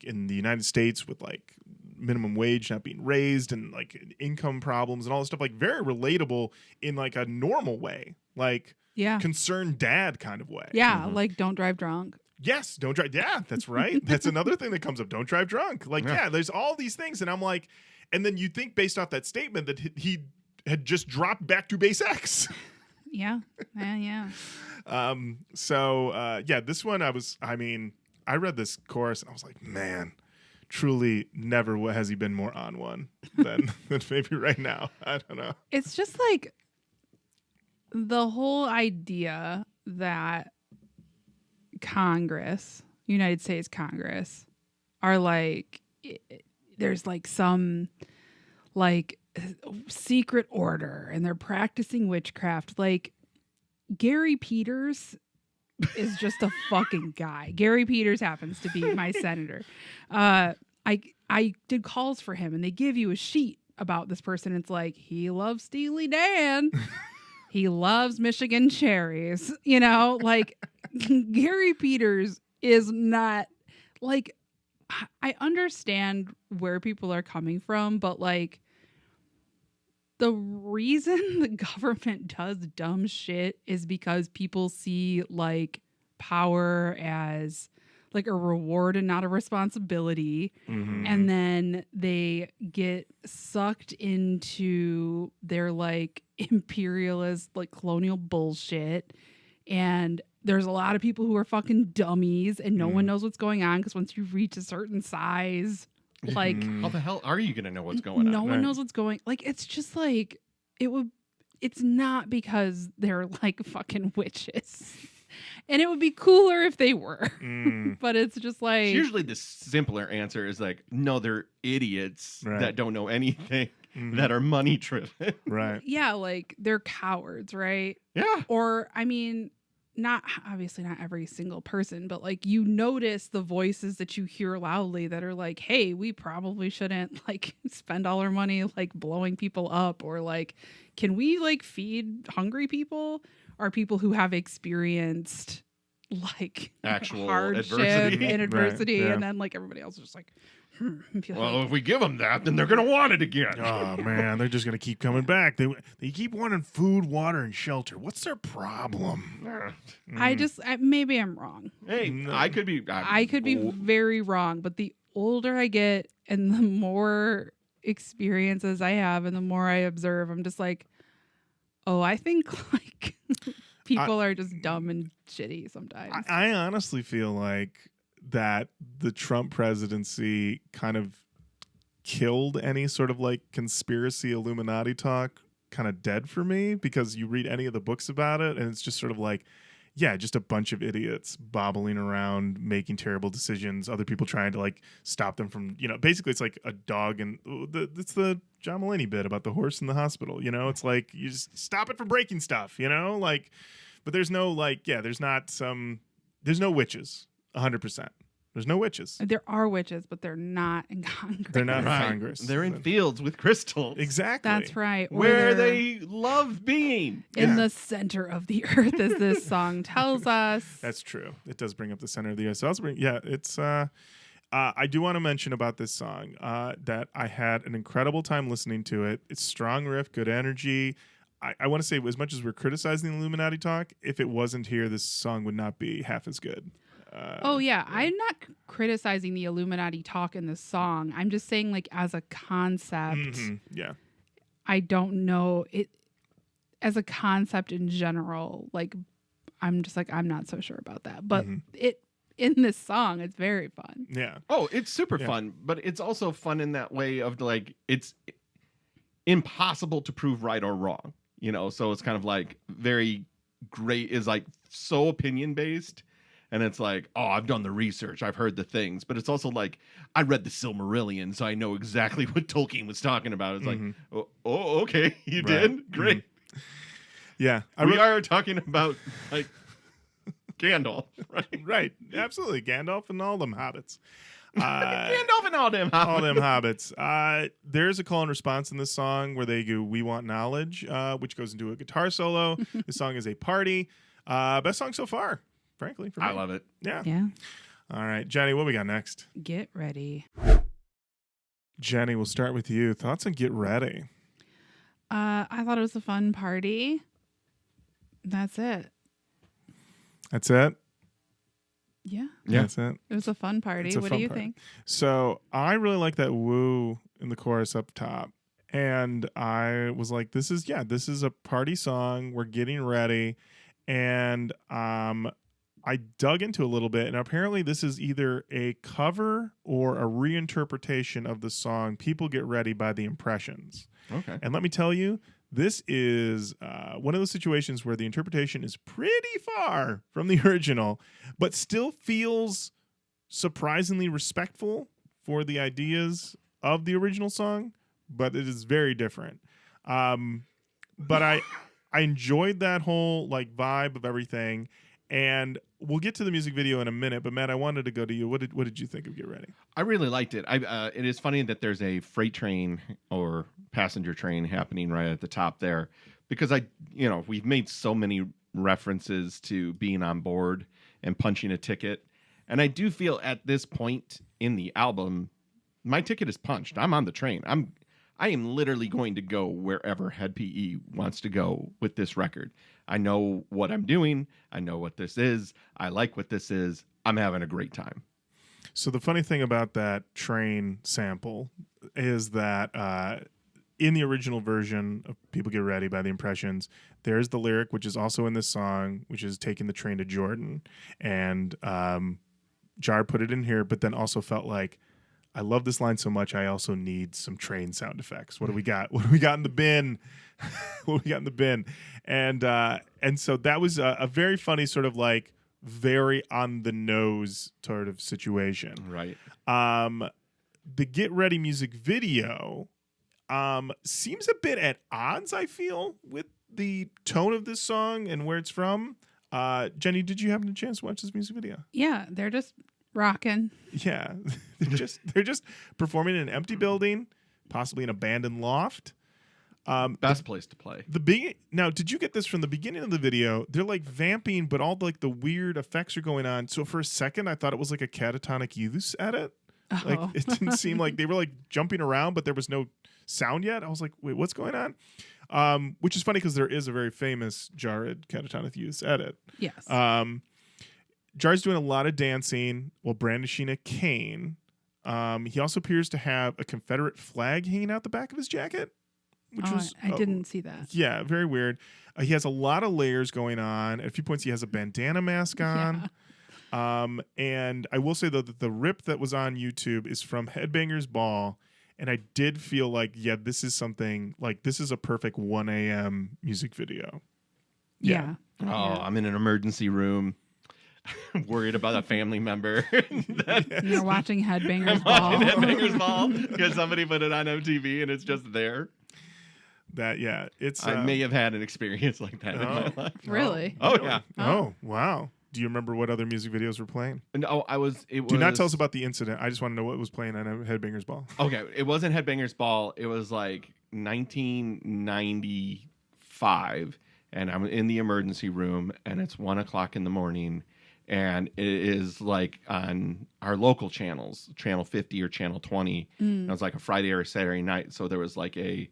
in the United States with like minimum wage not being raised and like income problems and all this stuff, like very relatable in like a normal way, like Yeah. concerned dad kind of way. Yeah. Like, don't drive drunk. Yes, don't drive. Yeah, that's right. That's another thing that comes up. Don't drive drunk. Like, yeah, there's all these things, and I'm like, and then you think based off that statement that he had just dropped back to base X. Yeah. Yeah. So this one I read this chorus and I was like, man, truly never has he been more on one than maybe right now. I don't know. It's just like the whole idea that Congress, United States Congress, are like, there's like some like secret order and they're practicing witchcraft. Like, Gary Peters is just a fucking guy. Gary Peters happens to be my senator. I did calls for him, and they give you a sheet about this person. It's like, he loves Steely Dan. He loves Michigan cherries. You know, like, Gary Peters is not, like, I understand where people are coming from, but like, the reason the government does dumb shit is because people see like power as like a reward and not a responsibility. Mm-hmm. And then they get sucked into their like imperialist, like colonial bullshit. And there's a lot of people who are fucking dummies and no one knows what's going on, because once you reach a certain size, like, How the hell are you going to know what's going on? no one knows what's going. Like, it's just like, it's not because they're like fucking witches. And it would be cooler if they were. But it's just like, Usually the simpler answer is like, no, they're idiots Right. that don't know anything, that are money driven. Right. yeah, like they're cowards, right? Yeah. Or, I mean, obviously not every single person, but like, you notice the voices that you hear loudly that are like, hey, we probably shouldn't like spend all our money like blowing people up, or like, can we like feed hungry people, or people who have experienced like Actual hardship adversity. and adversity, Right, yeah. and then like everybody else is just like, feel Well, like, if we give them that, then they're going to want it again. Oh man, they're just gonna keep coming back. They keep wanting food, water, and shelter. What's their problem? maybe I'm wrong. Hey, I could be. I could be very wrong, but the older I get and the more experiences I have and the more I observe, I'm just like, oh, I think like people are just dumb and shitty sometimes. I honestly feel like that the Trump presidency kind of killed any sort of like conspiracy Illuminati talk kind of dead for me, because you read any of the books about it and it's just sort of like, yeah, just a bunch of idiots bobbling around, making terrible decisions, other people trying to like stop them from, basically it's like a dog, and it's the John Mulaney bit about the horse in the hospital, it's like, you just stop it from breaking stuff, like, but there's no like, there's no witches, 100%. There's no witches. There are witches, but they're not in Congress. They're not in Right. Congress. They're in fields with crystals. Exactly. That's right. Or Where they're they love being. in the center of the earth, as this song tells us. That's true. It does bring up the center of the earth. So it's I do want to mention about this song that I had an incredible time listening to it. It's strong riff, good energy. I want to say, as much as we're criticizing the Illuminati talk, if it wasn't here, this song would not be half as good. I'm not criticizing the Illuminati talk in the song. I'm just saying, like, as a concept, Yeah. I don't know it as a concept in general. Like, I'm just like, I'm not so sure about that. But it in this song, it's very fun. Yeah. Oh, it's super fun, but it's also fun in that way of like, it's impossible to prove right or wrong, so it's kind of like very great, is like so opinion based. And it's like, oh, I've done the research, I've heard the things, but it's also like, I read the Silmarillion, so I know exactly what Tolkien was talking about. It's like, oh, okay, you did? Great. Yeah. We are talking about like Gandalf, right? Right. Absolutely. Gandalf and all them hobbits. Gandalf and all them hobbits. All them hobbits. There's a call and response in this song where they go, "We want knowledge," which goes into a guitar solo. This song is a party. Best song so far, frankly. For me. I love it. Yeah. Yeah. All right, Jenny, what we got next? Get ready. Jenny, we'll start with you. Thoughts on Get Ready? I thought it was a fun party. That's it. That's it? Yeah. Yeah. That's it? It was a fun party. It's a What fun do you party. think? So I really like that woo in the chorus up top. And I was like, this is a party song. We're getting ready. And I dug into a little bit, and apparently this is either a cover or a reinterpretation of the song People Get Ready by the Impressions. Okay. And let me tell you, this is one of those situations where the interpretation is pretty far from the original, but still feels surprisingly respectful for the ideas of the original song, but it is very different. But I enjoyed that whole like vibe of everything. And we'll get to the music video in a minute, but Matt, I wanted to go to you. What did you think of Get Ready? I really liked it. It is funny that there's a freight train or passenger train happening right at the top there, because we've made so many references to being on board and punching a ticket, and I do feel at this point in the album, my ticket is punched. I'm on the train. I am literally going to go wherever Hed P.E wants to go with this record. I know what I'm doing. I know what this is. I like what this is. I'm having a great time. So the funny thing about that train sample is that in the original version of People Get Ready by the Impressions, there's the lyric, which is also in this song, which is taking the train to Jordan. And Jahred put it in here, but then also felt like, I love this line so much, I also need some train sound effects. What do we got? What do we got in the bin? What do we got in the bin? And so that was a very funny sort of like very on the nose sort of situation. Right. The Get Ready music video seems a bit at odds, I feel, with the tone of this song and where it's from. Jenny, did you have a chance to watch this music video? Yeah, they're just rocking. Yeah, they're just performing in an empty building, possibly an abandoned loft. Best place to play. Now, did you get this from the beginning of the video? They're like vamping, but all like the weird effects are going on. So for a second, I thought it was like a catatonic use edit. Oh. Like it didn't seem like they were like jumping around, but there was no sound yet. I was like, wait, what's going on? Which is funny because there is a very famous Jahred catatonic use edit. Yes. Jahred's doing a lot of dancing while brandishing a cane. He also appears to have a Confederate flag hanging out the back of his jacket. Which I didn't see that. Yeah, very weird. He has a lot of layers going on. At a few points, he has a bandana mask on. Yeah. And I will say, though, that the rip that was on YouTube is from Headbangers Ball. And I did feel like, yeah, this is something, like, this is a perfect 1 a.m. music video. Yeah. Oh, I'm in an emergency room. Worried about a family member. You're watching Headbangers Ball. I'm watching Headbangers Ball because somebody put it on MTV and it's just there. I may have had an experience like that in my life. Really? Oh yeah. Oh wow. Do you remember what other music videos were playing? No, Do not tell us about the incident. I just want to know what was playing on Headbangers Ball. Okay, it wasn't Headbangers Ball. It was like 1995, and I'm in the emergency room, and it's 1:00 in the morning, and it is like on our local channels, Channel 50 or Channel 20. And it was like a Friday or a Saturday night, so there was like a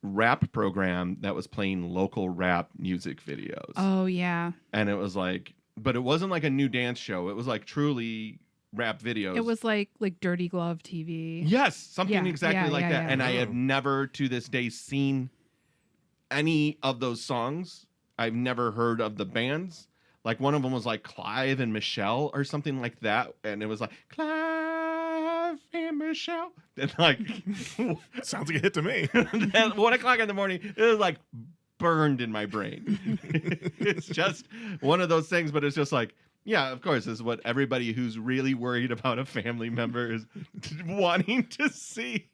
rap program that was playing local rap music videos. Oh yeah. And it was like, but it wasn't like a new dance show. It was like truly rap videos. It was like Dirty Glove TV. Yes, something exactly like that. Yeah. And I have never to this day seen any of those songs. I've never heard of the bands. Like one of them was like Clyde and Michelle or something like that. And it was like Clyde and Michelle. And like sounds like a hit to me. At 1:00 in the morning, it was like burned in my brain. It's just one of those things, but it's just like, yeah, of course, this is what everybody who's really worried about a family member is wanting to see.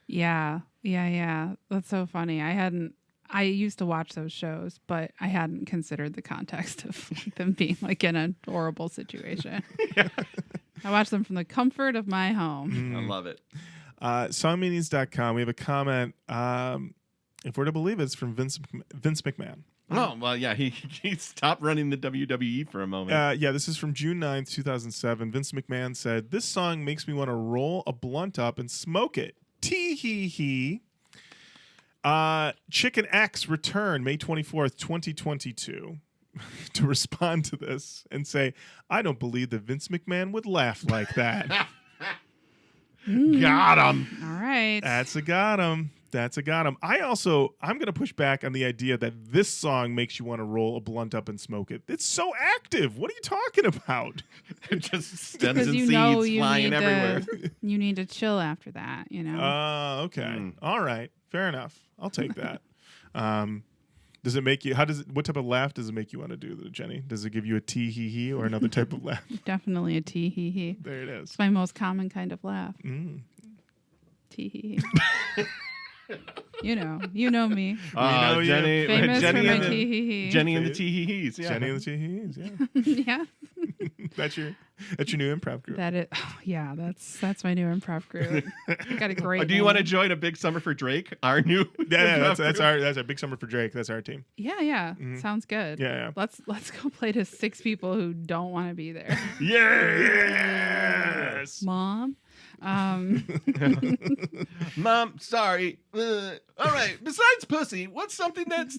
Yeah. That's so funny. I used to watch those shows, but I hadn't considered the context of them being like in a horrible situation. Yeah. I watch them from the comfort of my home. I love it. Songmeanings.com. We have a comment. If we're to believe it, it's from Vince McMahon. Oh, well, yeah, he stopped running the WWE for a moment. Yeah, this is from June 9th, 2007. Vince McMahon said, "This song makes me want to roll a blunt up and smoke it. Tee-hee-hee." Chicken X returned May 24th, 2022 to respond to this and say, "I don't believe that Vince McMahon would laugh like that." Got him. All right. That's a got him. That's a got him. I'm going to push back on the idea that this song makes you want to roll a blunt up and smoke it. It's so active. What are you talking about? Just stems Because and you seeds know you flying need everywhere. you need to chill after that, you know. Okay. All right. Fair enough. I'll take that. Does it make you? What type of laugh does it make you want to do, Jenny? Does it give you a tee hee hee or another type of laugh? Definitely a tee hee hee. There it is. It's my most common kind of laugh. Tee hee hee. You know me. know you. Jenny, Famous Jenny, for and my the, tee hee hee. Jenny and the tee-hee-hees. Yeah. Jenny and the tee hee hees. Yeah. Yeah. That's your new improv group. That is. Oh, yeah, that's my new improv group. Got a great. Do you want to name. join a Big Summer for Drake? Our new. Yeah, that's our Big Summer for Drake. That's our team. Yeah. Sounds good. Yeah. Let's go play to 6 people who don't want to be there. Yes. Mom. Mom, sorry. All right. Besides pussy, what's something that's.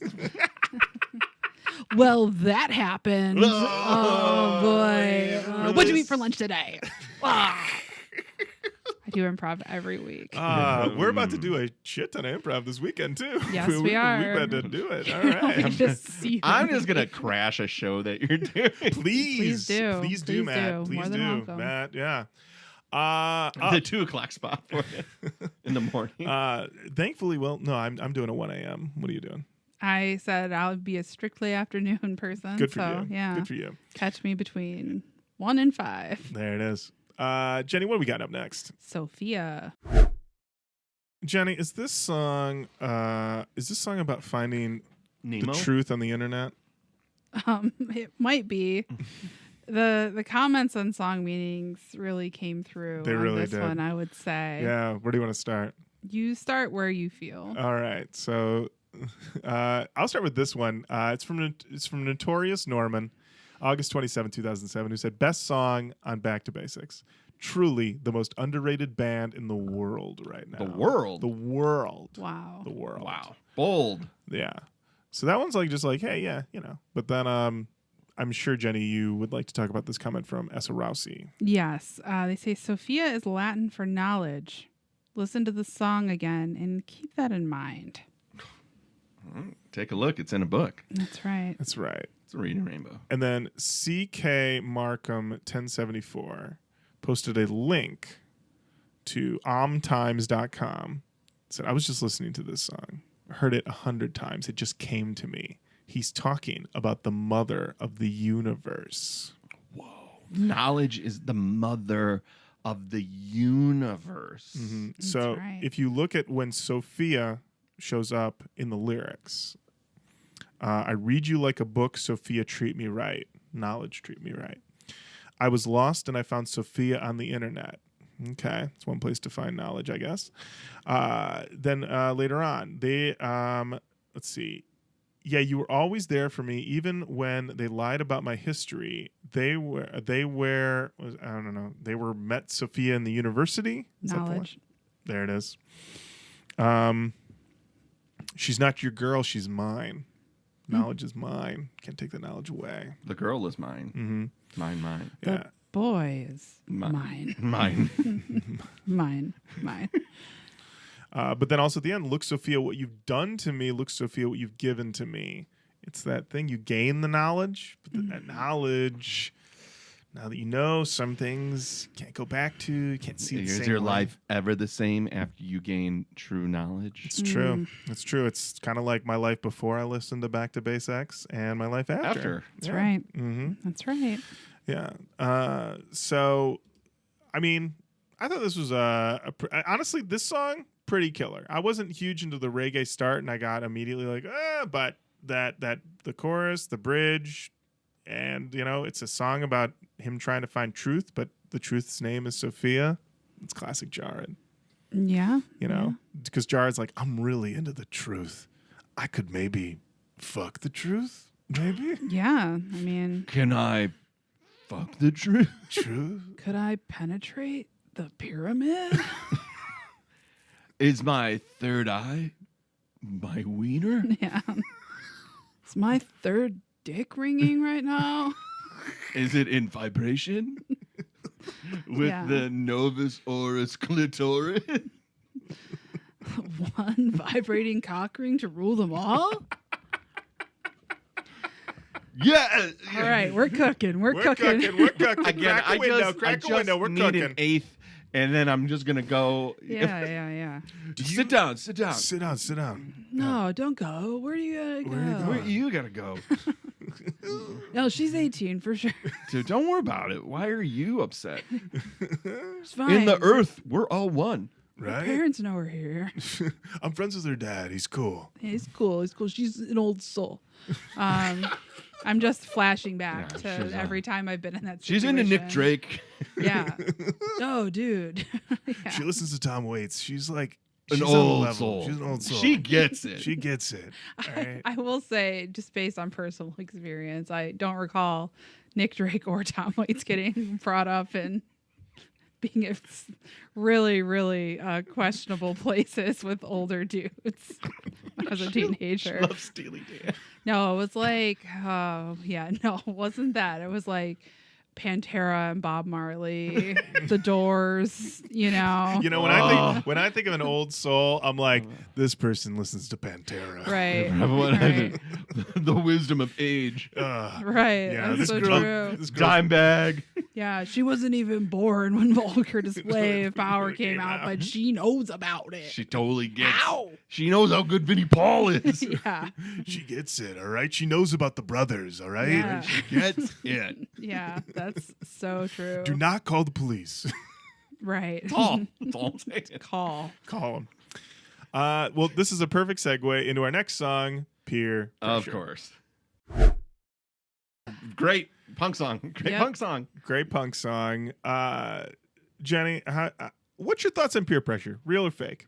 Well, that happened. Oh boy. What'd you eat for lunch today? I do improv every week. We're about to do a shit ton of improv this weekend too. Yes, we are. We better do it. All We right. just see I'm them. just going to crash a show that you're doing. Please do. Please do, Please Matt. do. Please More than do, welcome. Matt. Yeah. The 2:00 spot for you in the morning. Thankfully, well, no, I'm doing a 1 a.m. What are you doing? I said I'll be a strictly afternoon person. Good for so, you. Yeah. Good for you. Catch me between 1 and 5. There it is. Jenny, what do we got up next? Sophia. Jenny, is this song about finding Nemo? the truth on the internet? It might be. The comments on song meanings really came through They on really this did. one, I would say. Yeah. Where do you want to start? You start where you feel. All right. So I'll start with this one. It's from Notorious Norman, August 27, 2007, who said, "Best song on Back to Basics. Truly the most underrated band in the world right now." The world? The world. Wow. The world. Wow. Bold. Yeah. So that one's just like, hey, yeah, But then I'm sure, Jenny, you would like to talk about this comment from Essa Rousey. Yes. They say Sophia is Latin for knowledge. Listen to the song again and keep that in mind. Take a look. It's in a book. That's right. That's right. It's a reading rainbow. And then CK Markham 1074 posted a link to omtimes.com. Said, "I was just listening to this song. Heard it 100 times. It just came to me. He's talking about the mother of the universe." Knowledge is the mother of the universe. So right. if you look at when Sophia shows up in the lyrics, I read you like a book, Sophia, treat me right. Knowledge, treat me right. I was lost and I found Sophia on the internet. Okay, it's one place to find knowledge, I guess. Then later on, they let's see. Yeah, you were always there for me, even when they lied about my history. They were met Sophia in the university. Is that the one? Knowledge. There it is. She's not your girl, she's mine. Knowledge is mine. Can't take the knowledge away. The girl is mine. Mm-hmm. Mine. The Yeah. boy is mine. Mine. Mine. But then also at the end, look, Sophia, what you've done to me. Look, Sophia, what you've given to me. It's that thing. You gain the knowledge, but then that knowledge, now that you know, some things you can't go back to. You can't see the Is same your way. life ever the same after you gain true knowledge? It's true. It's true. It's kind of like my life before I listened to Back to Basics and my life after. That's right. Mm-hmm. That's right. Yeah. So, I mean, I thought this was honestly, this song, pretty killer. I wasn't huge into the reggae start, and I got immediately like, but that the chorus, the bridge, and it's a song about him trying to find truth, but the truth's name is Socia, it's classic Jahred. Yeah. You know, because Jahred's like, I'm really into the truth. I could maybe fuck the truth, maybe. Yeah. I mean, Can I fuck the truth? Truth. could I penetrate the pyramid? Is my third eye my wiener? Yeah. Is my third dick ringing right now? Is it in vibration? With Yeah. the novus oris clitoris? One vibrating cock ring to rule them all? Yeah. All right, we're cooking. We're cooking. We're cooking. Again, Crack a window. Crack a window. We're need cooking. an eighth, and then I'm just gonna go. Yeah. Sit down. Sit down. Sit down. No, don't go. Where do you gotta go? Where you Where you gotta go? No, she's 18 for sure. Dude, don't worry about it. Why are you upset? It's fine. In the earth, we're all one. Right? Parents know we're here. I'm friends with her dad. He's cool. He's cool. She's an old soul. I'm just flashing back Yeah, to she's, every time I've been in that She's situation. into Nick Drake. Yeah. Oh, dude. Yeah. She listens to Tom Waits. She's like An she's on the old level. soul. She's an old soul. She gets it. She gets it. All right. I will say, just based on personal experience, I don't recall Nick Drake or Tom Waits getting brought up and being in really, really questionable places with older dudes when I was a teenager. Love Steely Dan. No, it was like, no, it wasn't that. It was like Pantera and Bob Marley, The Doors, you know. You know, when I think of an old soul, I'm like, this person listens to Pantera. Right. Right. The wisdom of age. Right. Yeah, That's this so girl, true. this girl, Dime bag. Yeah, she wasn't even born when Vulgar Display of Power came out, but she knows about it. She totally gets. Ow! She knows how good Vinnie Paul is. Yeah. she gets it. All right, she knows about the brothers. All right, Yeah. She gets it. Yeah, that's so true. do not call the police. Right. All. That's all I'm saying. Call. Call them. Well, this is a perfect segue into our next song, Peer Of Pressure. course. Great punk song. Great Yep. punk song. Great punk song. Jenny, what's your thoughts on peer pressure? Real or fake?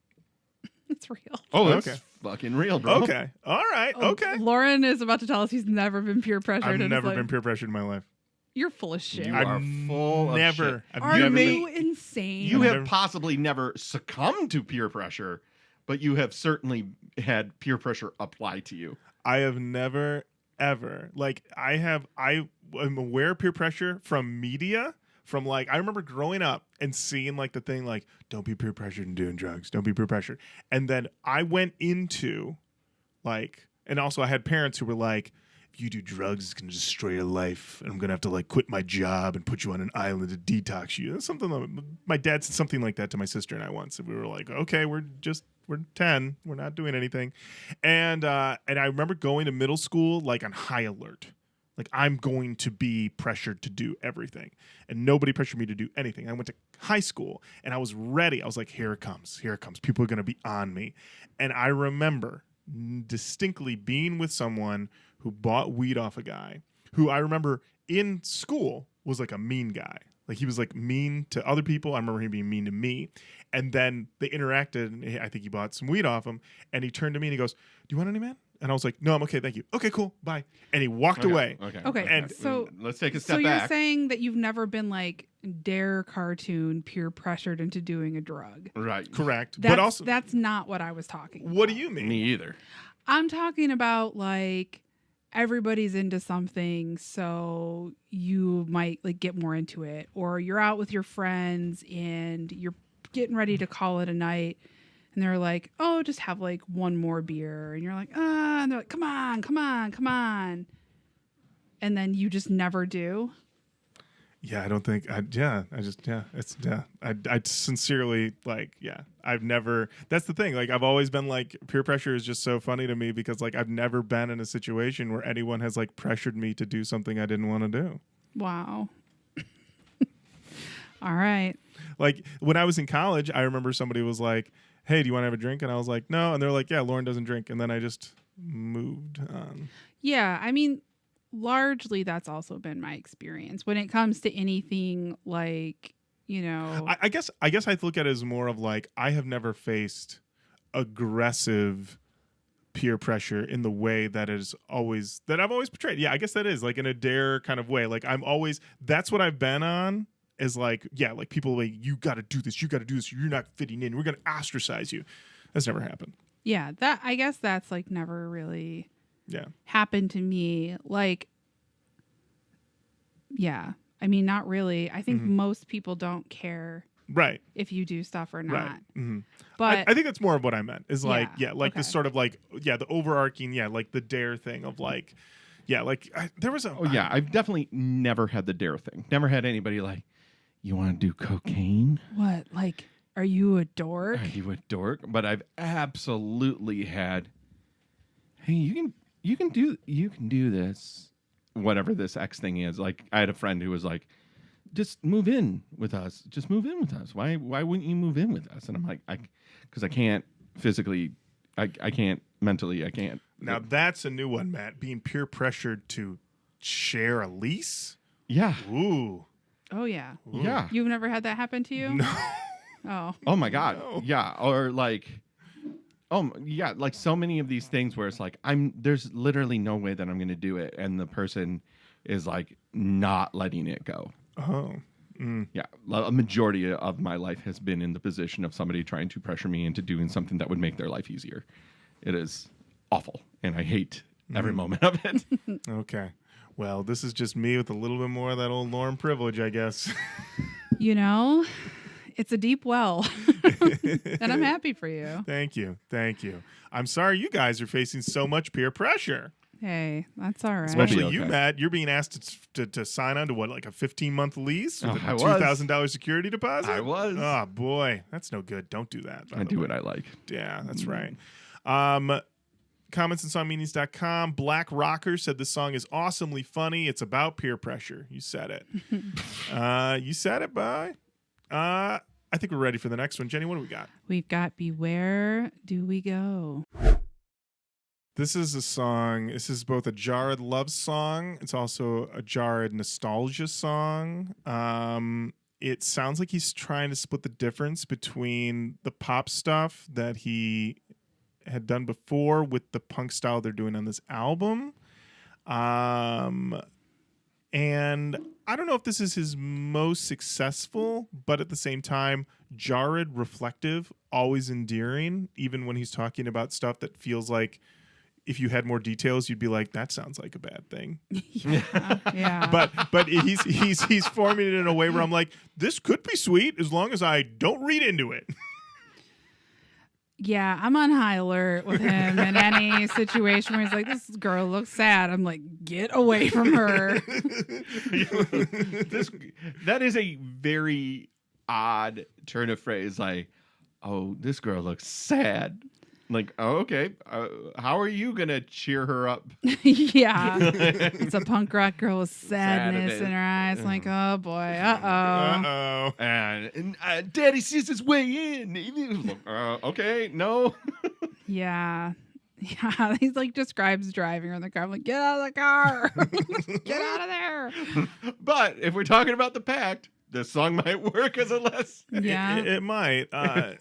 It's real. Oh, that's Okay. fucking real, bro. Okay. All right. Oh, Okay. Lorin is about to tell us he's never been peer pressured. I've in his never life. been peer pressured in my life. You're full of shit. You are full of never. shit. I've Are never you been- insane? You I've have never- possibly never succumbed to peer pressure, but you have certainly had peer pressure apply to you. I have never ever I am aware of peer pressure from media. From I remember growing up and seeing the thing don't be peer pressured and doing drugs. Don't be peer pressured. And then I went into and also I had parents who were like, if you do drugs, it's gonna destroy your life, and I'm gonna have to quit my job and put you on an island to detox you. That's something my dad said something like that to my sister and I once, and we were like, okay, we're 10, we're not doing anything, and I remember going to middle school on high alert. I'm going to be pressured to do everything. And nobody pressured me to do anything. I went to high school and I was ready. I was like, here it comes. Here it comes. People are going to be on me. And I remember distinctly being with someone who bought weed off a guy who I remember in school was a mean guy. He was mean to other people. I remember him being mean to me. And then they interacted. And I think he bought some weed off him. And he turned to me and he goes, do you want any, man? And I was like, no, I'm okay. Thank you. Okay, cool. Bye. And he walked away. Okay, And- so let's take a so step you're back. saying that you've never been Dare cartoon peer pressured into doing a drug. Right. Correct. That's, But also, that's not what I was talking about. what do you mean? Me either. I'm talking about everybody's into something, so you might get more into it, or you're out with your friends and you're getting ready to call it a night, and they're like, "Oh, just have one more beer," and you're like, "Ah," and they're like, "Come on," and then you just never do. Yeah, I don't think. I sincerely I've never. That's the thing. I've always been peer pressure is just so funny to me because I've never been in a situation where anyone has pressured me to do something I didn't want to do. Wow. All right. When I was in college, I remember somebody was like, "Hey, do you want to have a drink?" And I was like, "No." And they're like, "Yeah, Lorin doesn't drink." And then I just moved on. Yeah, I mean, largely that's also been my experience when it comes to anything like, I guess I look at it as more of like, I have never faced aggressive peer pressure in the way that I've always portrayed. Yeah, I guess that is like in a dare kind of way. Like that's what I've been on, is like, yeah, like people like, you got to do this, you're not fitting in, we're going to ostracize you. That's never happened. Yeah, I guess that's like never really Yeah. happened to me. Like, yeah, I mean, not really. I think most people don't care Right. if you do stuff or not. Right. Mm-hmm. But I think that's more of what I meant, is like, okay. this sort of like, the overarching, like the dare thing of like, like there was a. Oh yeah, I've definitely never had the dare thing. Never had anybody like, you want to do cocaine? what? Like, are you a dork? Are you a dork? But I've absolutely had, hey, you can do this, whatever this X thing is. Like, I had a friend who was like, just move in with us. Just move in with us. Why wouldn't you move in with us? And I'm like, because I can't physically, I can't mentally, I can't. Now that's a new one, Matt. Being peer pressured to share a lease. Yeah. Ooh. Oh yeah. Ooh. Yeah. You've never had that happen to you? No. Oh. Oh my God. No. Yeah. Or like, yeah, like so many of these things where it's like, there's literally no way that I'm going to do it. And the person is like not letting it go. Oh. Mm. Yeah. A majority of my life has been in the position of somebody trying to pressure me into doing something that would make their life easier. It is awful. And I hate every moment of it. Okay. Well, this is just me with a little bit more of that old Lorin privilege, I guess. It's a deep well. And I'm happy for you. Thank you. I'm sorry you guys are facing so much peer pressure. Hey, that's all right. Especially Okay. you, Matt. You're being asked to sign on to what, like a 15-month lease with Oh, a I was. $2,000 security deposit? I was. Oh, boy. That's no good. Don't do that. I do what I like. Yeah, that's right. Comments and songmeanings.com. Black Rocker said this song is awesomely funny. It's about peer pressure. You said it. You said it, bye. I think we're ready for the next one. Jenny, what do we got? We've got Beware Do We Go. This is a song. This is both a Jahred love song. It's also a Jahred nostalgia song. It sounds like he's trying to split the difference between the pop stuff that he had done before with the punk style they're doing on this album. And I don't know if this is his most successful, but at the same time, Jahred reflective, always endearing, even when he's talking about stuff that feels like if you had more details, you'd be like, that sounds like a bad thing. Yeah. But he's forming it in a way where I'm like, this could be sweet as long as I don't read into it. Yeah, I'm on high alert with him in any situation where he's like, this girl looks sad. I'm like, get away from her. That is a very odd turn of phrase. Like, oh, this girl looks sad. Like, oh, okay. How are you going to cheer her up? Yeah. It's a punk rock girl with sadness in her eyes. Like, oh boy. Uh-oh. And Daddy sees his way in. Okay, no. Yeah. Yeah. He's like describes driving her in the car. I'm like, get out of the car. Get out of there. But if we're talking about the Pact, this song might work as a lesson. Yeah. It might.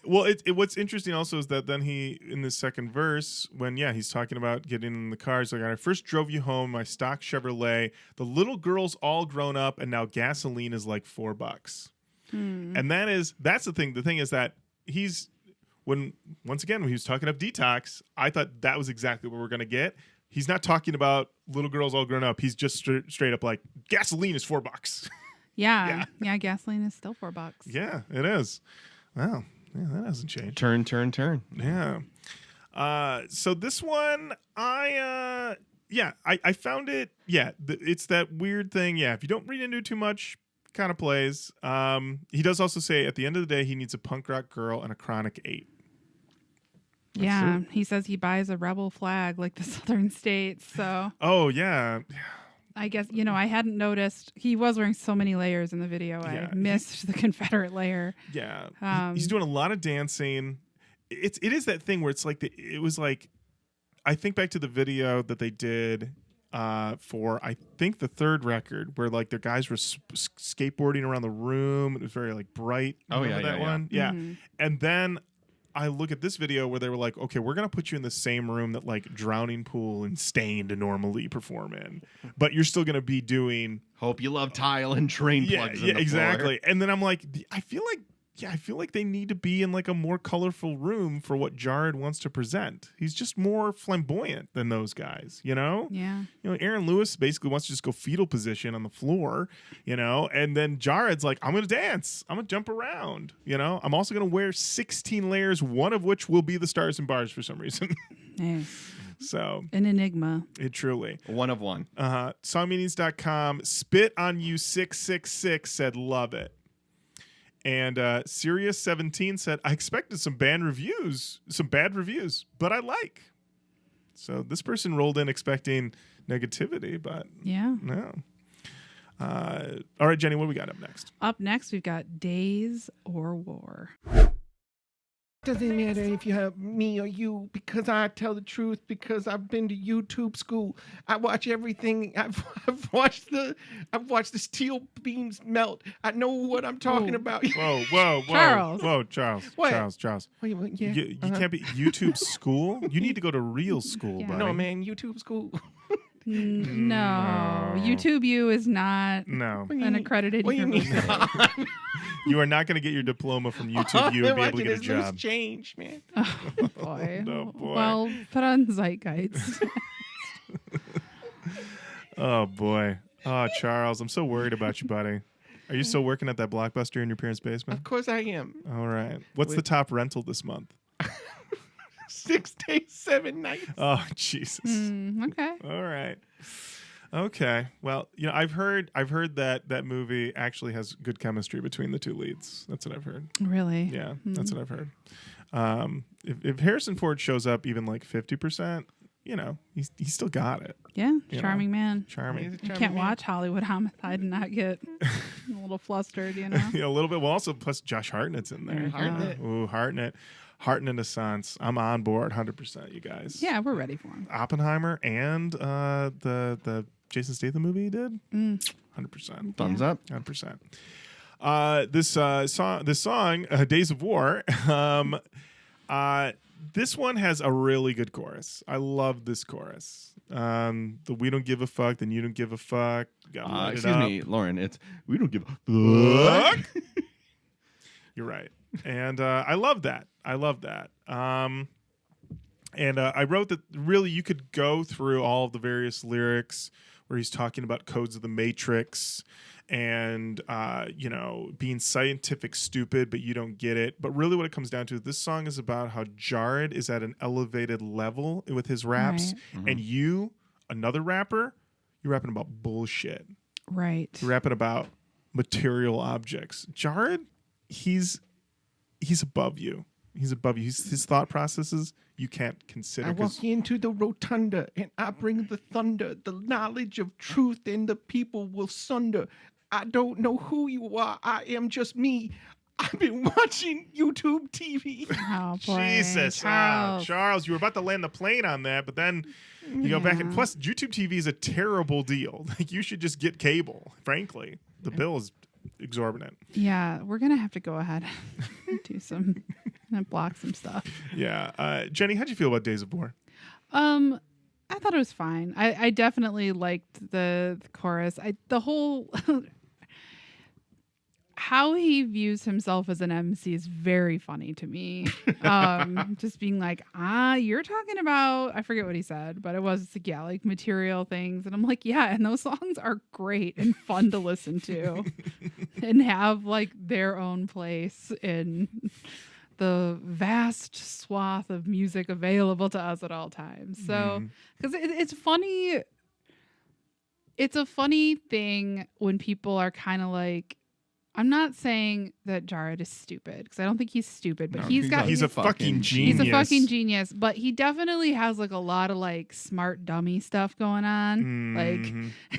Well, what's interesting also is that then he, in the second verse, when, he's talking about getting in the car, he's like, I first drove you home, my stock Chevrolet. The little girl's all grown up, and now gasoline is like $4. And that's the thing. The thing is that when he was talking up Detox, I thought that was exactly what we're going to get. He's not talking about little girls all grown up. He's just straight up like, gasoline is $4. Yeah. Gasoline is still $4. Yeah, it is. Wow. Yeah, that hasn't changed. Turn. Yeah. So this one, I found it. Yeah, it's that weird thing. Yeah, if you don't read into it too much, kind of plays. He does also say at the end of the day, he needs a punk rock girl and a chronic 8. Yeah. He says he buys a rebel flag like the Southern states. So. Oh, yeah. I guess, I hadn't noticed. He was wearing so many layers in the video. Yeah, I missed the Confederate layer. Yeah. He's doing a lot of dancing. It is that thing where it's like, it was like, I think back to the video that they did for I think the third record, where like the guys were skateboarding around the room. It was very like bright. Oh, Remember yeah, that yeah, one. yeah. Yeah. And then I look at this video where they were like, okay, we're gonna put you in the same room that like Drowning Pool and Stained normally perform in, but you're still gonna be doing. Hope you love tile and train plugs. In the exactly. floor. And then I'm like, I feel like they need to be in like a more colorful room for what Jahred wants to present. He's just more flamboyant than those guys, you know? Yeah. You know, Aaron Lewis basically wants to just go fetal position on the floor, you know? And then Jahred's like, I'm going to dance. I'm going to jump around, you know? I'm also going to wear 16 layers, one of which will be the stars and bars for some reason. Hey. So An enigma. it truly. One of one. Songmeanings.com, Spit on You 666 said, love it. And Sirius17 said, I expected some bad reviews, but I like. So this person rolled in expecting negativity, but Yeah. no. All right, Jenny, what do we got up next? Up next, we've got Days or War. Doesn't matter if you have me or you, because I tell the truth, because I've been to YouTube school. I watch everything. I've watched the steel beams melt. I know what I'm talking about. Whoa, Charles. Charles. Wait, yeah. You can't be YouTube school. You need to go to real school, Yeah. buddy. No, man, YouTube school. No. YouTube U is not No. an accredited What do you mean? university. You are not going to get your diploma from YouTube. You would be able to get a job. Change, man. Oh, boy. Oh, boy. Well, put on Zeitgeist. Oh, boy. Oh, Charles, I'm so worried about you, buddy. Are you still working at that Blockbuster in your parents' basement? Of course I am. All right. What's the top rental this month? 6 days, 7 nights. Oh, Jesus. Okay. All right. Okay. Well, you know, I've heard that movie actually has good chemistry between the two leads. That's what I've heard. Really? Yeah, that's what I've heard. If Harrison Ford shows up even like 50%, you know, he's still got it. Yeah. You Charming man. Charming. You can't watch Hollywood Homicide and not get a little flustered, you know? Yeah, a little bit. Well, also, plus Josh Hartnett's in there. There you go. Hartnett. Ooh, Hartnett. Assance. I'm on board 100%, you guys. Yeah, we're ready for him. Oppenheimer and the Jason Statham movie he did. 100%. Thumbs up. 100%. This song, Days of War. This one has a really good chorus. I love this chorus. The we don't give a fuck, then you don't give a fuck. Excuse me, Lorin. It's we don't give a fuck. You're right. And I love that. And I wrote that really you could go through all of the various lyrics where he's talking about codes of the Matrix and, you know, being scientific stupid, but you don't get it. But really what it comes down to is this song is about how Jahred is at an elevated level with his raps. Right. And you, another rapper, you're rapping about bullshit. Right. You're rapping about material objects. Jahred, he's above you. He's above you. His thought processes you can't consider. I walk into the rotunda and I bring the thunder, the knowledge of truth, and the people will sunder. I don't know who you are. I am just me. I've been watching YouTube TV. Oh, boy. Jesus, Charles. Charles, you were about to land the plane on that, but then you go back and plus YouTube TV is a terrible deal. Like you should just get cable. Frankly, the bill is exorbitant. Yeah, we're gonna have to go ahead and do some and block some stuff. Yeah, Jenny, how'd you feel about Days of War? I thought it was fine. I definitely liked the chorus. The whole how he views himself as an MC is very funny to me. Just being like, you're talking about, I forget what he said, but it was like material things. And I'm like, yeah, and those songs are great and fun to listen to and have like their own place in the vast swath of music available to us at all times. So, because it's funny. It's a funny thing when people are kind of like, I'm not saying that Jahred is stupid because I don't think he's stupid, but No, He's a fucking genius. He's a fucking genius, but he definitely has like a lot of like smart dummy stuff going on. Like,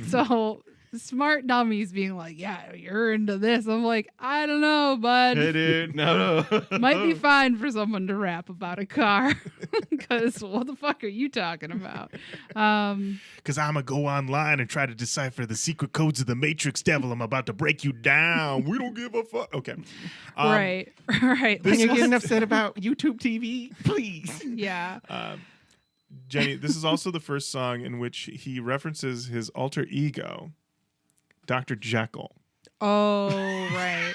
so smart dummies being like, yeah, you're into this. I'm like, I don't know, bud. Hey, dude, no. Might be fine for someone to rap about a car. Because what the fuck are you talking about? Because I'm going to go online and try to decipher the secret codes of the Matrix Devil. I'm about to break you down. We don't give a fuck. Okay. Right. When you're getting upset about YouTube TV, please. Yeah. Jenny, this is also the first song in which he references his alter ego, Dr. Jekyll. Oh, right.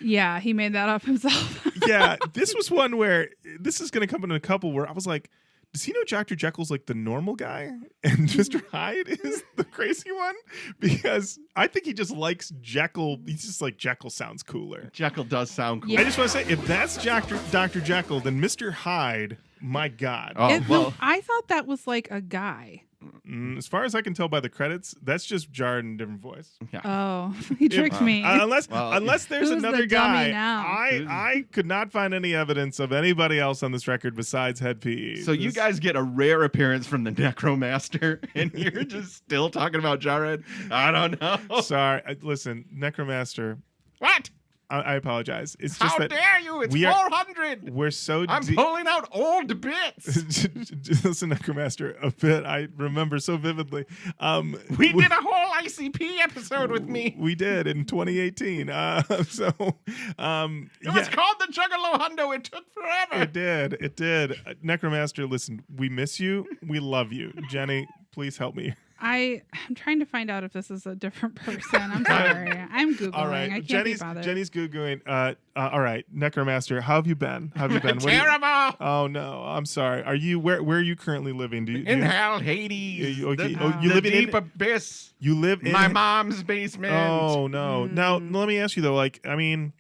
Yeah, he made that up himself. Yeah, this was one where this is going to come in a couple where I was like, does he know Dr. Jekyll's like the normal guy and Mr. Hyde is the crazy one? Because I think he just likes Jekyll. He's just like, Jekyll sounds cooler. Jekyll does sound cool. Yeah. I just want to say, if that's Dr. Jekyll, then Mr. Hyde, my God. Oh, I thought that was like a guy. As far as I can tell by the credits, that's just Jahred in a different voice. yeah. Oh, he tricked me. Unless there's Who's another the dummy guy. now? I could not find any evidence of anybody else on this record besides Hed P.E. So you guys get a rare appearance from the Necromaster, and you're just still talking about Jahred? I don't know. Sorry. Listen, Necromaster, What? I apologize. It's just How that dare you? It's we are- 400. we're so I'm pulling out old bits. Listen, Necromaster, a bit I remember so vividly. We did a whole ICP episode with me. We did in 2018. It was called the Juggalo Hundo. It took forever. It did. Necromaster, listen, we miss you. We love you. Jenny, please help me. I'm trying to find out if this is a different person. I'm sorry. I'm Googling. All right. I can't Jenny's be bothered. Googling. All right, Necromaster, how have you been? How have you been? Terrible. Oh no, I'm sorry. Are you where are you currently living? In hell, Hades. You- okay. The, Oh, you the live in- deep abyss. you live in My mom's basement. Oh no. Now let me ask you though, like, I mean,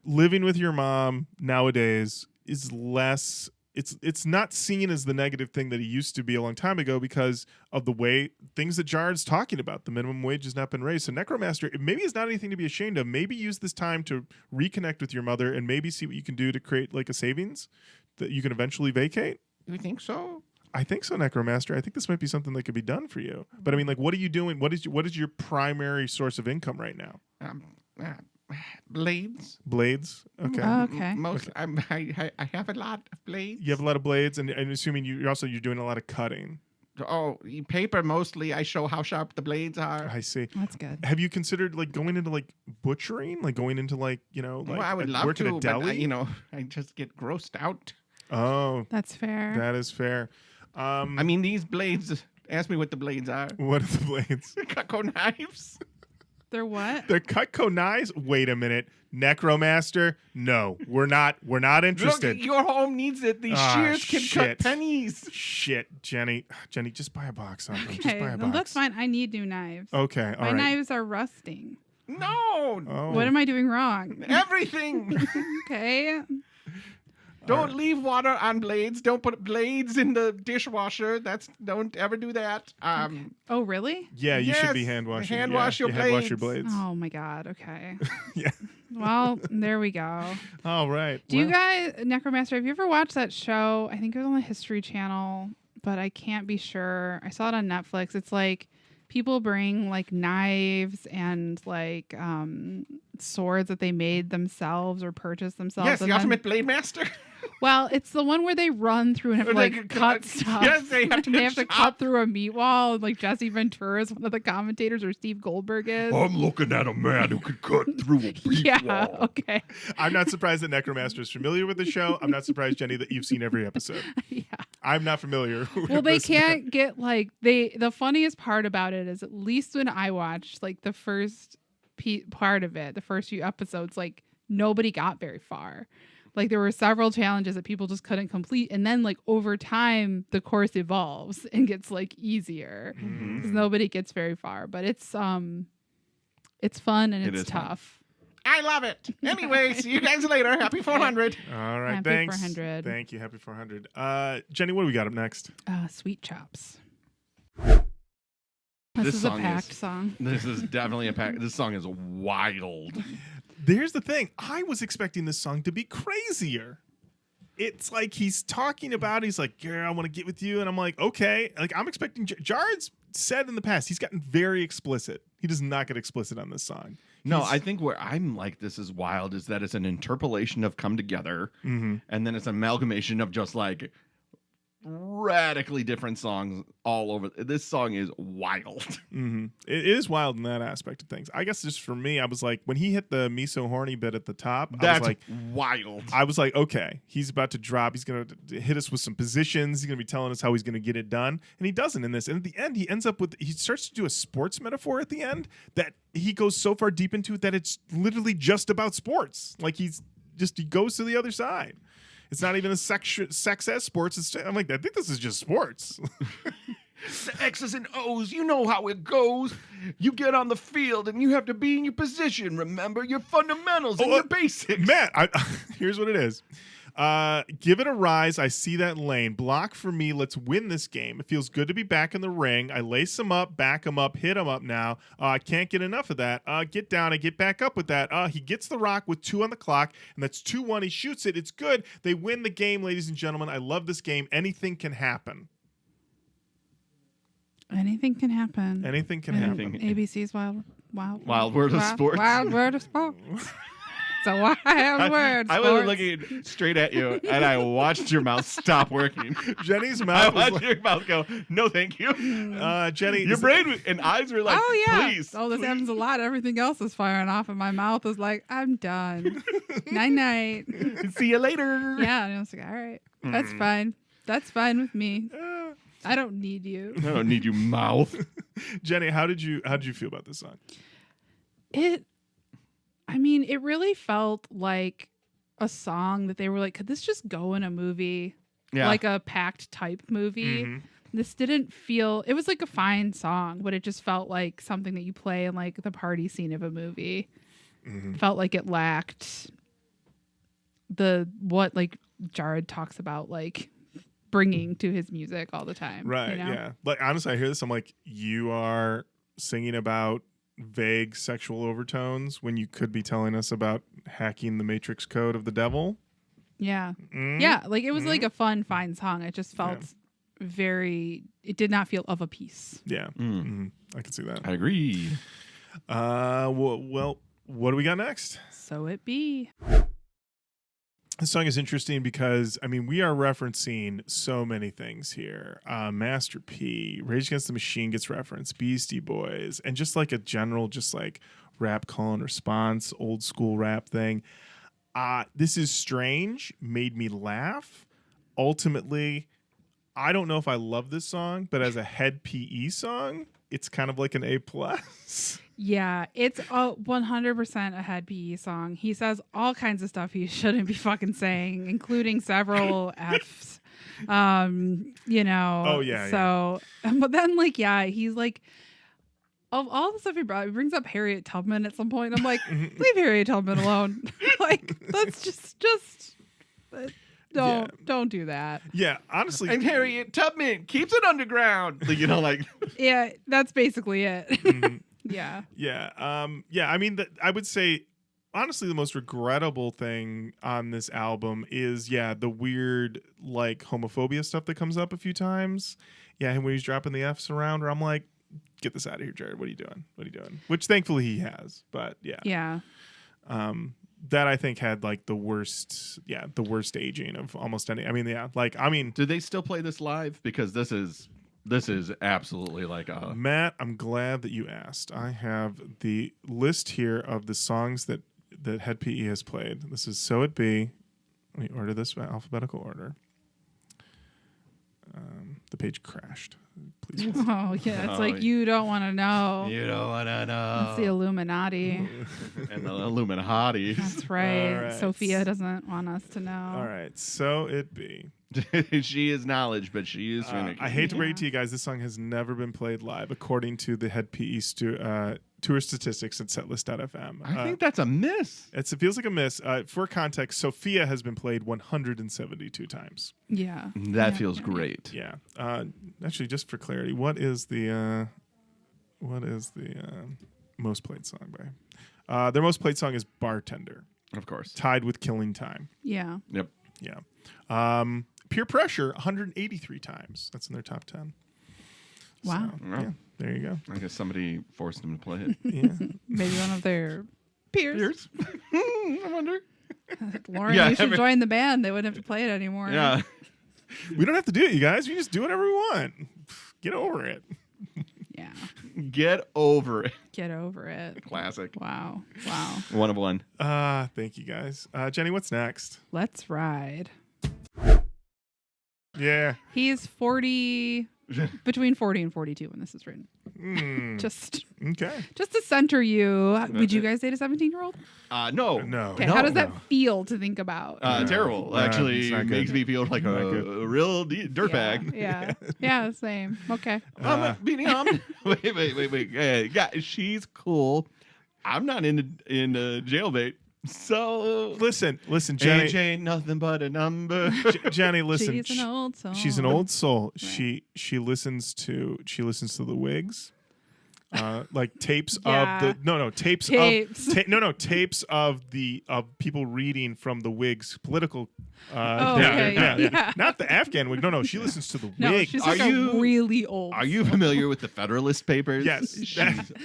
living with your mom nowadays is less it's not seen as the negative thing that it used to be a long time ago because of the way things that Jahred's talking about. The minimum wage has not been raised. So Necromaster, maybe it's not anything to be ashamed of. Maybe use this time to reconnect with your mother and maybe see what you can do to create like a savings that you can eventually vacate. You think so? I think so, Necromaster. I think this might be something that could be done for you. But I mean, like, what are you doing? What is your primary source of income right now? Blades. Blades. Okay. Oh, okay. Most. I have a lot of blades. You have a lot of blades, and assuming you're doing a lot of cutting. Oh, paper mostly. I show how sharp the blades are. I see. That's good. Have you considered like going into like butchering, like going into like like Well, I would love work to, at a deli? but I just get grossed out. Oh, That's fair. that is fair. I mean, these blades. Ask me what the blades are. What are the blades? Cutco knives. They're what? They're Cutco knives. Wait a minute, Necromaster. No, we're not interested. Look, your home needs it. These Ah, shears can shit. cut pennies. Shit, Jenny, just buy a box of them. Just Okay, buy a well, box. that's fine. I need new knives. Okay, all My right. knives are rusting. No, Oh. What am I doing wrong? everything. Okay. Don't leave water on blades. Don't put blades in the dishwasher. Don't ever do that. Oh, really? Yeah, you should be Yes, hand washing. hand wash your hand wash your blades. blades. Oh my God. Okay. Yeah. Well, there we go. All right. Do you guys, Necromaster, have you ever watched that show? I think it was on the History Channel, but I can't be sure. I saw it on Netflix. It's like people bring like knives and like swords that they made themselves or purchased themselves. yes, and the then- ultimate blade master. Well, it's the one where they run through and have to They like can cut cut- stuff. yes, they have to and they have to chop. cut through a meat wall. And like Jesse Ventura is one of the commentators, or Steve Goldberg is. I'm looking at a man who could cut through a beef Yeah. wall. Okay. I'm not surprised that Necromaster is familiar with the show. I'm not surprised, Jenny, that you've seen every episode. Yeah. I'm not familiar. Well, they with this can't get like the funniest part about it is, at least when I watched like the first part of it, the first few episodes, like nobody got very far. Like there were several challenges that people just couldn't complete, and then like over time the course evolves and gets like easier because nobody gets very far. But it's fun and It it's is fun. tough. I love it. Anyway, see you guys later. Happy 400. All right, Happy thanks. 400. Thank you. Happy 400. Jenny, what do we got up next? Sweet chops. This This is a song Pact is- song. This is definitely a pack. This song is wild. There's the thing. I was expecting this song to be crazier. it's like he's talking about, he's like, yeah, I want to get with you. And I'm like, okay. Like, I'm expecting, Jahred's said in the past, he's gotten very explicit. He does not get explicit on this song. No, I think where I'm like, this is wild, is that it's an interpolation of Come Together, and then it's an amalgamation of just like radically different songs all over. This song is wild. It is wild in that aspect of things. I guess just for me, I was like, when he hit the "Me So Horny" bit at the top, That's I was like, wild. I was like, okay, he's about to drop. He's going to hit us with some positions. He's going to be telling us how he's going to get it done. And he doesn't in this. And at the end, he starts to do a sports metaphor at the end that he goes so far deep into it that it's literally just about sports. Like he goes to the other side. It's not even a sex as sports. I'm like, I think this is just sports. The X's and O's, you know how it goes. You get on the field and you have to be in your position. Remember your fundamentals and your basics. Matt, here's what it is. Give it a rise. I see that lane. Block for me. Let's win this game. It feels good to be back in the ring. I lace him up, back him up, hit him up now. I can't get enough of that. Get down. I get back up with that. He gets the rock with 2 on the clock, and that's 2-1. He shoots it. It's good. They win the game, ladies and gentlemen. I love this game. Anything can happen. Anything can happen. Anything can happen. ABC's Wild Word of Sports. Wild Word of Sports. It's a wild word. I was looking straight at you, and I watched your mouth stop working. Jenny's I mouth was watched your mouth go, no, thank you. Jenny, Your brain and eyes were like, oh yeah. please. Oh, this happens a lot. Everything else is firing off, and my mouth is like, I'm done. Night night. See you later. Yeah, and I was like, all right, that's fine. That's fine with me. I don't need you. I don't need you, mouth. Jenny, how did you feel about this song? It really felt like a song that they were like, could this just go in a movie? Yeah. Like a Pact type movie. This didn't feel, it was like a fine song, but it just felt like something that you play in like the party scene of a movie. Felt like it lacked what like Jahred talks about, like bringing to his music all the time. Right. You know? Yeah. Like, honestly, I hear this. I'm like, you are singing about vague sexual overtones when you could be telling us about hacking the matrix code of the devil. Yeah. Yeah. Like it was like a fun, fine song. It just felt it did not feel of a piece. Yeah. I can see that. I agree. Well, what do we got next? So It Be. This song is interesting because, we are referencing so many things here. Master P, Rage Against the Machine gets referenced, Beastie Boys, and just like a general, just like rap call and response, old school rap thing. This is strange, made me laugh. Ultimately, I don't know if I love this song, but as a Hed P.E song, it's kind of like an A+. Yeah, it's a 100% a Hed P.E song. He says all kinds of stuff he shouldn't be fucking saying, including several Fs. Oh yeah. So, but then he's like, of all the stuff he brings up Harriet Tubman at some point. I'm like, leave Harriet Tubman alone. Like, let's just don't do that. Yeah, honestly. And Harriet Tubman keeps it underground. Yeah, that's basically it. Yeah. Yeah. I would say, honestly, the most regrettable thing on this album is, the weird, like, homophobia stuff that comes up a few times. Yeah, and when he's dropping the Fs around, where I'm like, get this out of here, Jahred. What are you doing? Which, thankfully, he has. But, yeah. Yeah. That, I think, had, like, the worst aging of almost any. Do they still play this live? Because this is absolutely like a... Matt, I'm glad that you asked. I have the list here of the songs that Hed P.E has played. This is So It Be. Let me order this by alphabetical order. The page crashed. Please. Oh, yeah. It's like, you don't want to know. You don't want to know. It's the Illuminati. And the Illuminati. That's right. All right. Sophia doesn't want us to know. All right. So It Be. She is knowledge, but she is finicky. I hate to break it to you guys, this song has never been played live, according to the Hed P.E tour statistics at setlist.fm. I think that's a miss. It feels like a miss. For context, Sophia has been played 172 times. Yeah. That feels great. Yeah. Actually, just for clarity, what is the most played song by? Their most played song is Bartender. Of course. Tied with Killing Time. Yeah. Yep. Yeah. Peer Pressure 183 times. That's in their top 10. Wow. So, yeah, there you go. I guess somebody forced them to play it. Yeah. Maybe one of their peers. I wonder. Lorin, Yeah, you should join the band. They wouldn't have to play it anymore. Yeah. We don't have to do it, you guys. We just do whatever we want. Get over it. Yeah. Get over it. Get over it. Classic. Wow. 1 of 1. Thank you, guys. Jenny, what's next? Let's ride. Yeah. He's 40, between 40 and 42 when this is written. Just Okay. to center you. Would you guys date a 17-year-old? No. No. Okay, No, how does no. that feel to think about? Terrible. Yeah, Actually, it's not makes good. me feel like Not a good. real dirtbag. Yeah, same. Okay. Wait. Yeah, she's cool. I'm not into jailbait. So Listen, Jenny. age ain't nothing but a number. Jenny, listen. She's an old soul. She's an old soul. Right. She listens to the Wigs. Like tapes Yeah. of the tapes Tapes. tapes of people reading from the Wigs political Oh, okay, yeah. not the Afghan Wig. No, she listens to the No, Wigs. she's Are like you- a really old. Are you familiar with the Federalist Papers? Yes,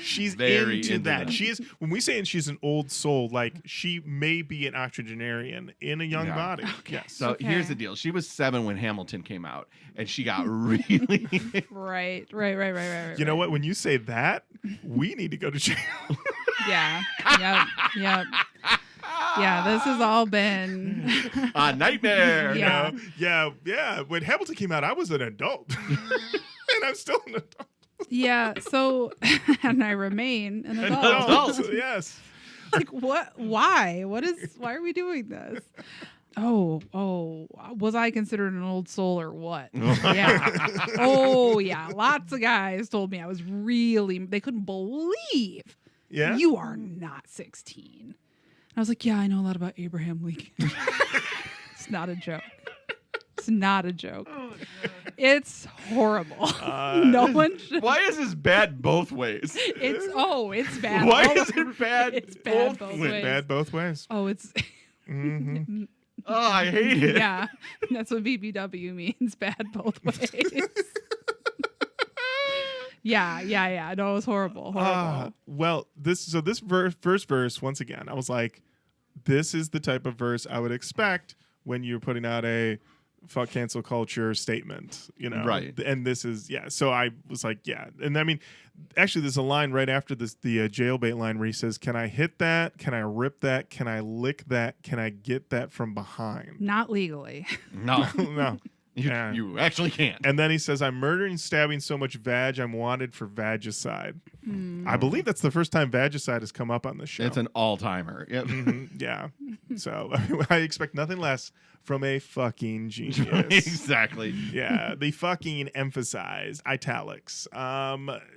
she's very into into that. that. She is. When we say she's an old soul, like she may be an octogenarian in a young Yeah. body. Yes. So Okay. here's the deal. She was 7 when Hamilton came out, and she got really Right. You know what? When you say that, we need to go to jail. Yeah. Yep. Yeah, this has all been. a nightmare. Yeah. Yeah. When Hamilton came out, I was an adult, and I'm still an adult. Yeah. So, and I remain an adult. Yes. Like what? Why? Why are we doing this? Oh, was I considered an old soul or what? Yeah. Oh, yeah. Lots of guys told me they couldn't believe Yeah. you are not 16. I was like, yeah, I know a lot about Abraham Lincoln. It's not a joke. It's not a joke. It's horrible. No one should. Why is this bad both ways? It's bad. Why both- is it bad? It's bad both Went ways. bad both ways. Oh, it's Mm-hmm. Oh, I hate it. yeah. That's what BBW means. Bad both ways. Yeah. No, it was horrible. Well, this first verse, once again, I was like, this is the type of verse I would expect when you're putting out a fuck cancel culture statement, Right. And this is, so I was like, yeah. And I mean, actually there's a line right after this, the jailbait line where he says, can I hit that? Can I rip that? Can I lick that? Can I get that from behind? Not legally. No, No. Yeah. you actually can't. And then he says, I'm murdering, stabbing so much vag, I'm wanted for vagicide. I believe that's the first time vagicide has come up on the show. It's an all-timer. Yep. Yeah. So I expect nothing less from a fucking genius. Exactly. Yeah. The fucking emphasized italics.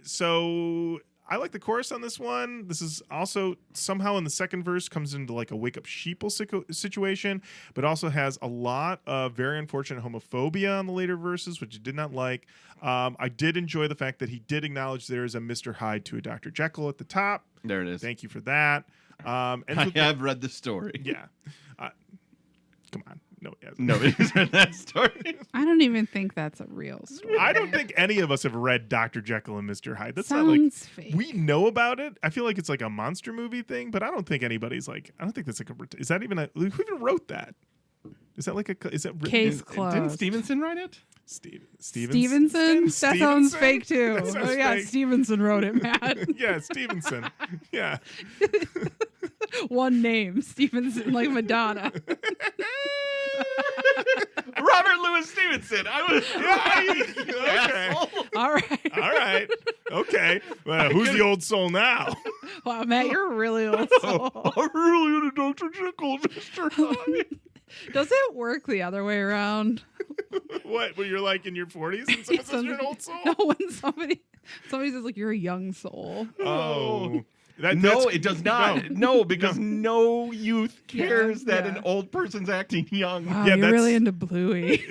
So I like the chorus on this one. This is also somehow in the second verse comes into like a wake up sheeple situation, but also has a lot of very unfortunate homophobia on the later verses, which I did not like. I did enjoy the fact that he did acknowledge there is a Mr. Hyde to a Dr. Jekyll at the top. There it is. Thank you for that. And I have read the story. yeah. Come on. No, yes. Nobody's read that story. I don't even think that's a real story. I don't think any of us have read Dr. Jekyll and Mr. Hyde. That's Sounds not like fake. we know about it. I feel like it's like a monster movie thing, but I don't think anybody's like. I don't think that's like a. Is that even a? Who even wrote that? Is that like a? Is that written? Case closed. Didn't Stevenson write it? Stevenson? That sounds fake too. That sounds Oh yeah, fake. Stevenson wrote it, Matt. Yeah, Stevenson. Yeah. One name, Stevenson, like Madonna. Robert Louis Stevenson. I was. Okay. All right. All right. Okay. Well, who's the old soul now? Wow, Matt, you're really old soul. I'm really into Dr. Jekyll, Mr. Hyde. Does it work the other way around? What? When you're like in your 40s and someone says you're an old soul? No, when somebody says like you're a young soul. Oh. No, it does not. No, because no youth cares that an old person's acting young. Wow, Yeah, you're really into Bluey.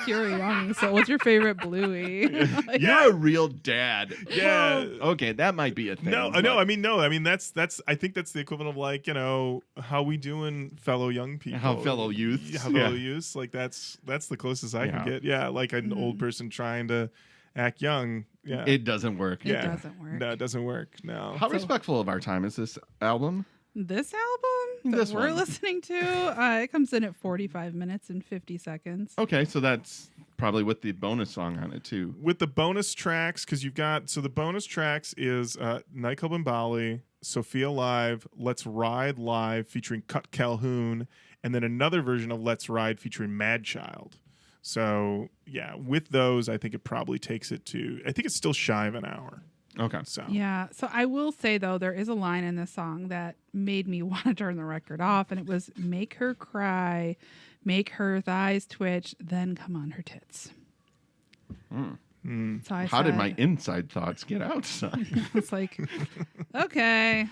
You're young. So what's your favorite Bluey? Like, You're a real dad. Yeah. Okay, that might be a thing. No, but- no. I mean, no. I mean, that's. I think that's the equivalent of like, how we doing, fellow young people, How fellow youths. Yeah, how fellow youths. Like that's the closest I can get. Yeah, like an old person trying to act young. Yeah, It doesn't work. It doesn't work. No, it doesn't work. No. How respectful of our time is this album? This album that This we're one. listening to, it comes in at 45 minutes and 50 seconds. Okay, so that's probably with the bonus song on it too. With the bonus tracks, because you've got the bonus tracks is Nightclub in Bali, Socia Live, Let's Ride Live featuring Cut Calhoun, and then another version of Let's Ride featuring Mad Child. So yeah, with those, I think it probably takes it to. I think it's still shy of an hour. Okay. So Yeah. So I will say, though, there is a line in this song that made me want to turn the record off. And it was make her cry, make her thighs twitch, then come on her tits. So I How did said- my inside thoughts get outside? It's like, okay.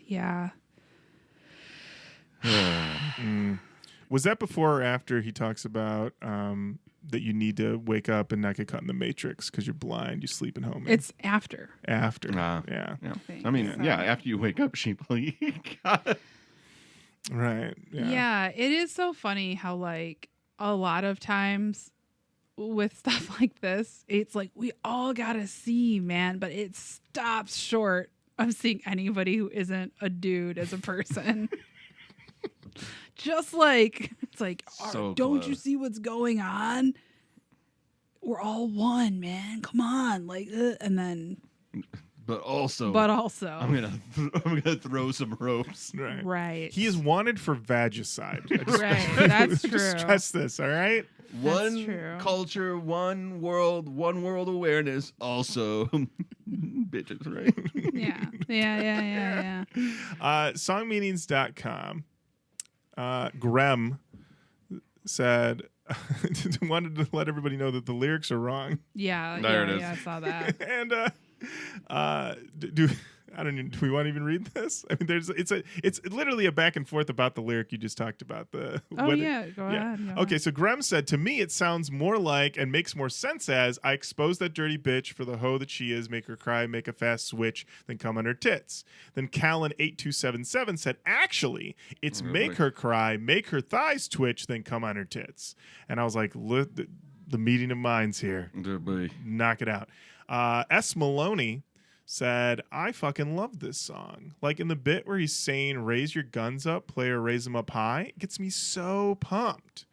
Yeah. was that before or after he talks about that you need to wake up and not get caught in the matrix because you're blind, you sleep in home? It's after. after. Ah. Yeah. Yeah. think I mean, so. yeah, after you wake up, sheepily. God. Right. Yeah. It is so funny how, like, a lot of times with stuff like this, it's like we all gotta see, man, but it stops short of seeing anybody who isn't a dude as a person. Just like it's like, So don't you close. see what's going on? We're all one, man. Come on, like, and then, But also, but also, I'm gonna throw some ropes. Right. right, He is wanted for vagicide. I just- right. That's true. Just stress this, all right? One true. culture, one world awareness. Also, bitches, right? Yeah. Songmeanings.com. Grem said, wanted to let everybody know that the lyrics are wrong. Yeah, There it is. I saw that. And do we want to even read this? I mean, it's literally a back and forth about the lyric you just talked about. Oh yeah, go ahead. Go Okay, so Grem said, to me, it sounds more like and makes more sense as I expose that dirty bitch for the hoe that she is, make her cry, make a fast switch, then come on her tits. Then Callan8277 said, actually, it's make her cry, make her thighs twitch, then come on her tits. And I was like, look, the meeting of minds here. Knock it out. S. Maloney said, I fucking love this song. Like in the bit where he's saying, raise your guns up, player, raise them up high. It gets me so pumped.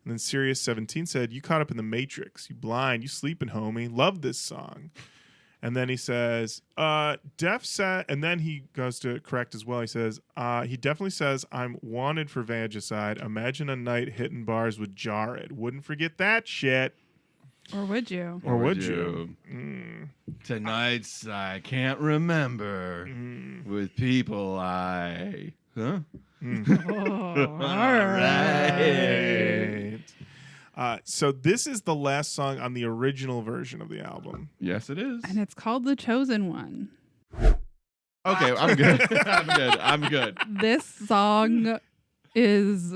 And then Sirius17 said, you caught up in the Matrix. You blind, you sleeping, homie. Love this song. And then he says, Def said, and then he goes to correct as well. He says, he definitely says, I'm wanted for vagicide. Imagine a night hitting bars with Jahred. Wouldn't forget that shit. Or would you? Or would you? Tonight's I can't remember with people I. Huh? Oh, all right. So this is the last song on the original version of the album. Yes, it is. And it's called The Chosen One. Okay, I'm good. I'm good. This song is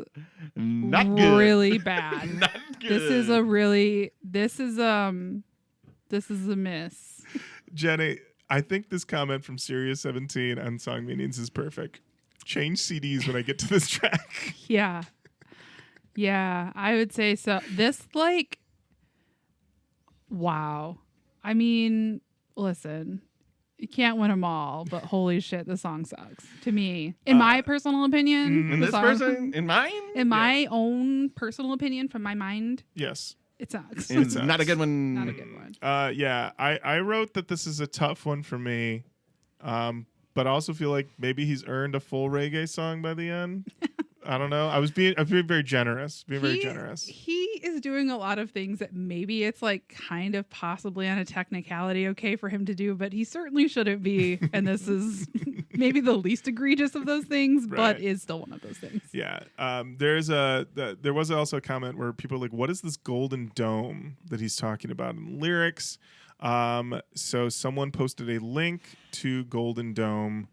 Not good. really bad. Not good. This is a miss. Jenny, I think this comment from Sirius17 on Song Meanings is perfect. Change CDs when I get to this track. Yeah. Yeah, I would say so. This, like, wow. I mean, listen, you can't win them all, but holy shit, the song sucks. To me, in my personal opinion. In the this song- person, in mine, in my own personal opinion, from my mind, Yes. it sucks. it's sucks. not a good one. Not a good one. Yeah, I wrote that this is a tough one for me, but I also feel like maybe he's earned a full reggae song by the end. I don't know. I was being very generous. Very generous. He is doing a lot of things that maybe it's like kind of possibly on a technicality okay for him to do, but he certainly shouldn't be. And this is maybe the least egregious of those things, but is still one of those things. Yeah. There was also a comment where people are like, what is this golden dome that he's talking about in lyrics? So someone posted a link to Golden Dome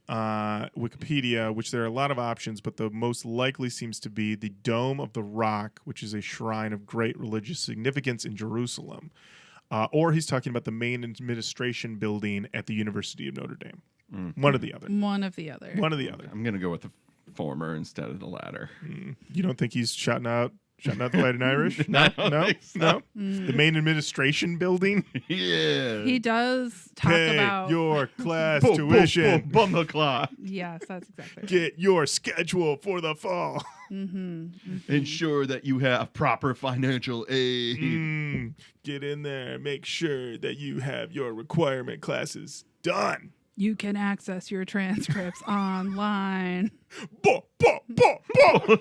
Wikipedia, which there are a lot of options, but the most likely seems to be the Dome of the Rock, which is a shrine of great religious significance in Jerusalem. Or he's talking about the main administration building at the University of Notre Dame. One or the other. One of the other. One or the other. I'm going to go with the former instead of the latter. You don't think he's shouting out the Fighting Irish? No, I don't think so. No. The main administration building. Yeah. He does talk Pay about your class tuition. Bumble claw. Yes, that's exactly right. Get your schedule for the fall. Ensure that you have proper financial aid. Get in there. Make sure that you have your requirement classes done. You can access your transcripts online. Bo, bo, bo, bo.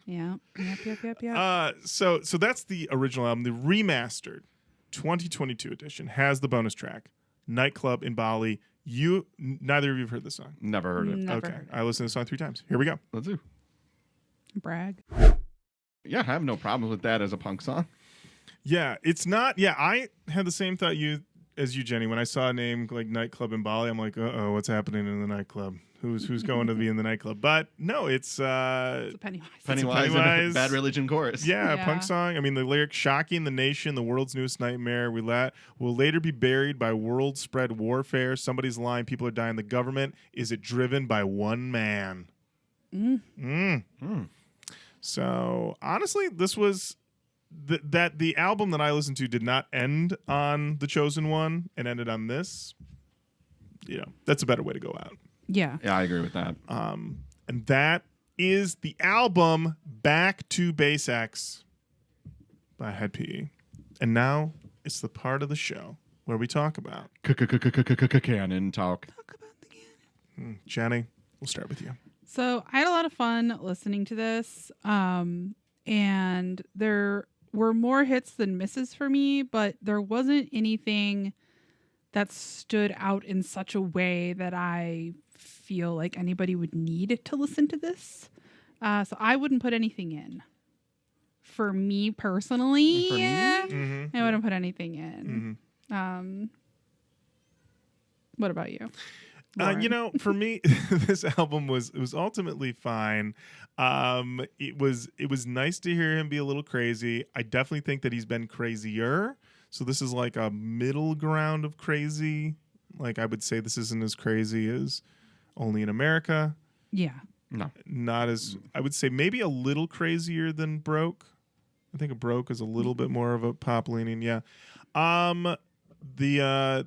Yeah. Yep. So that's the original album. The remastered 2022 edition has the bonus track, Nightclub in Bali. Neither of you have heard this song. Never heard it. Never Okay. heard it. I listened to the song 3 times. Here we go. Let's do. Brag. Yeah, I have no problem with that as a punk song. Yeah, it's not. Yeah, I had the same thought as you, Jenny. When I saw a name like Nightclub in Bali, I'm like, what's happening in the nightclub? Who's going to be in the nightclub? But no, it's It's a Pennywise. Pennywise and Pennywise. Bad Religion chorus. yeah, Yeah. punk song. I mean, the lyric "shocking the nation, the world's newest nightmare. Will later be buried by world spread warfare. Somebody's lying. People are dying. The government is it driven by one man." So honestly, this was the album that I listened to did not end on The Chosen One and ended on this. That's a better way to go out. Yeah. Yeah, I agree with that. And that is the album Back to Base X by Hed P.E. And now it's the part of the show where we talk about Canon talk. Jenny, we'll start with you. So I had a lot of fun listening to this. And there were more hits than misses for me, but there wasn't anything that stood out in such a way that I feel like anybody would need to listen to this. So I wouldn't put anything in. For me personally, For me? I wouldn't put anything in. What about you? For me, this album was ultimately fine. It was nice to hear him be a little crazy. I definitely think that he's been crazier. So this is like a middle ground of crazy. Like I would say this isn't as crazy as Only in America. Yeah. No. Not as, I would say maybe a little crazier than Broke. I think a Broke is a little bit more of a pop leaning. Yeah. The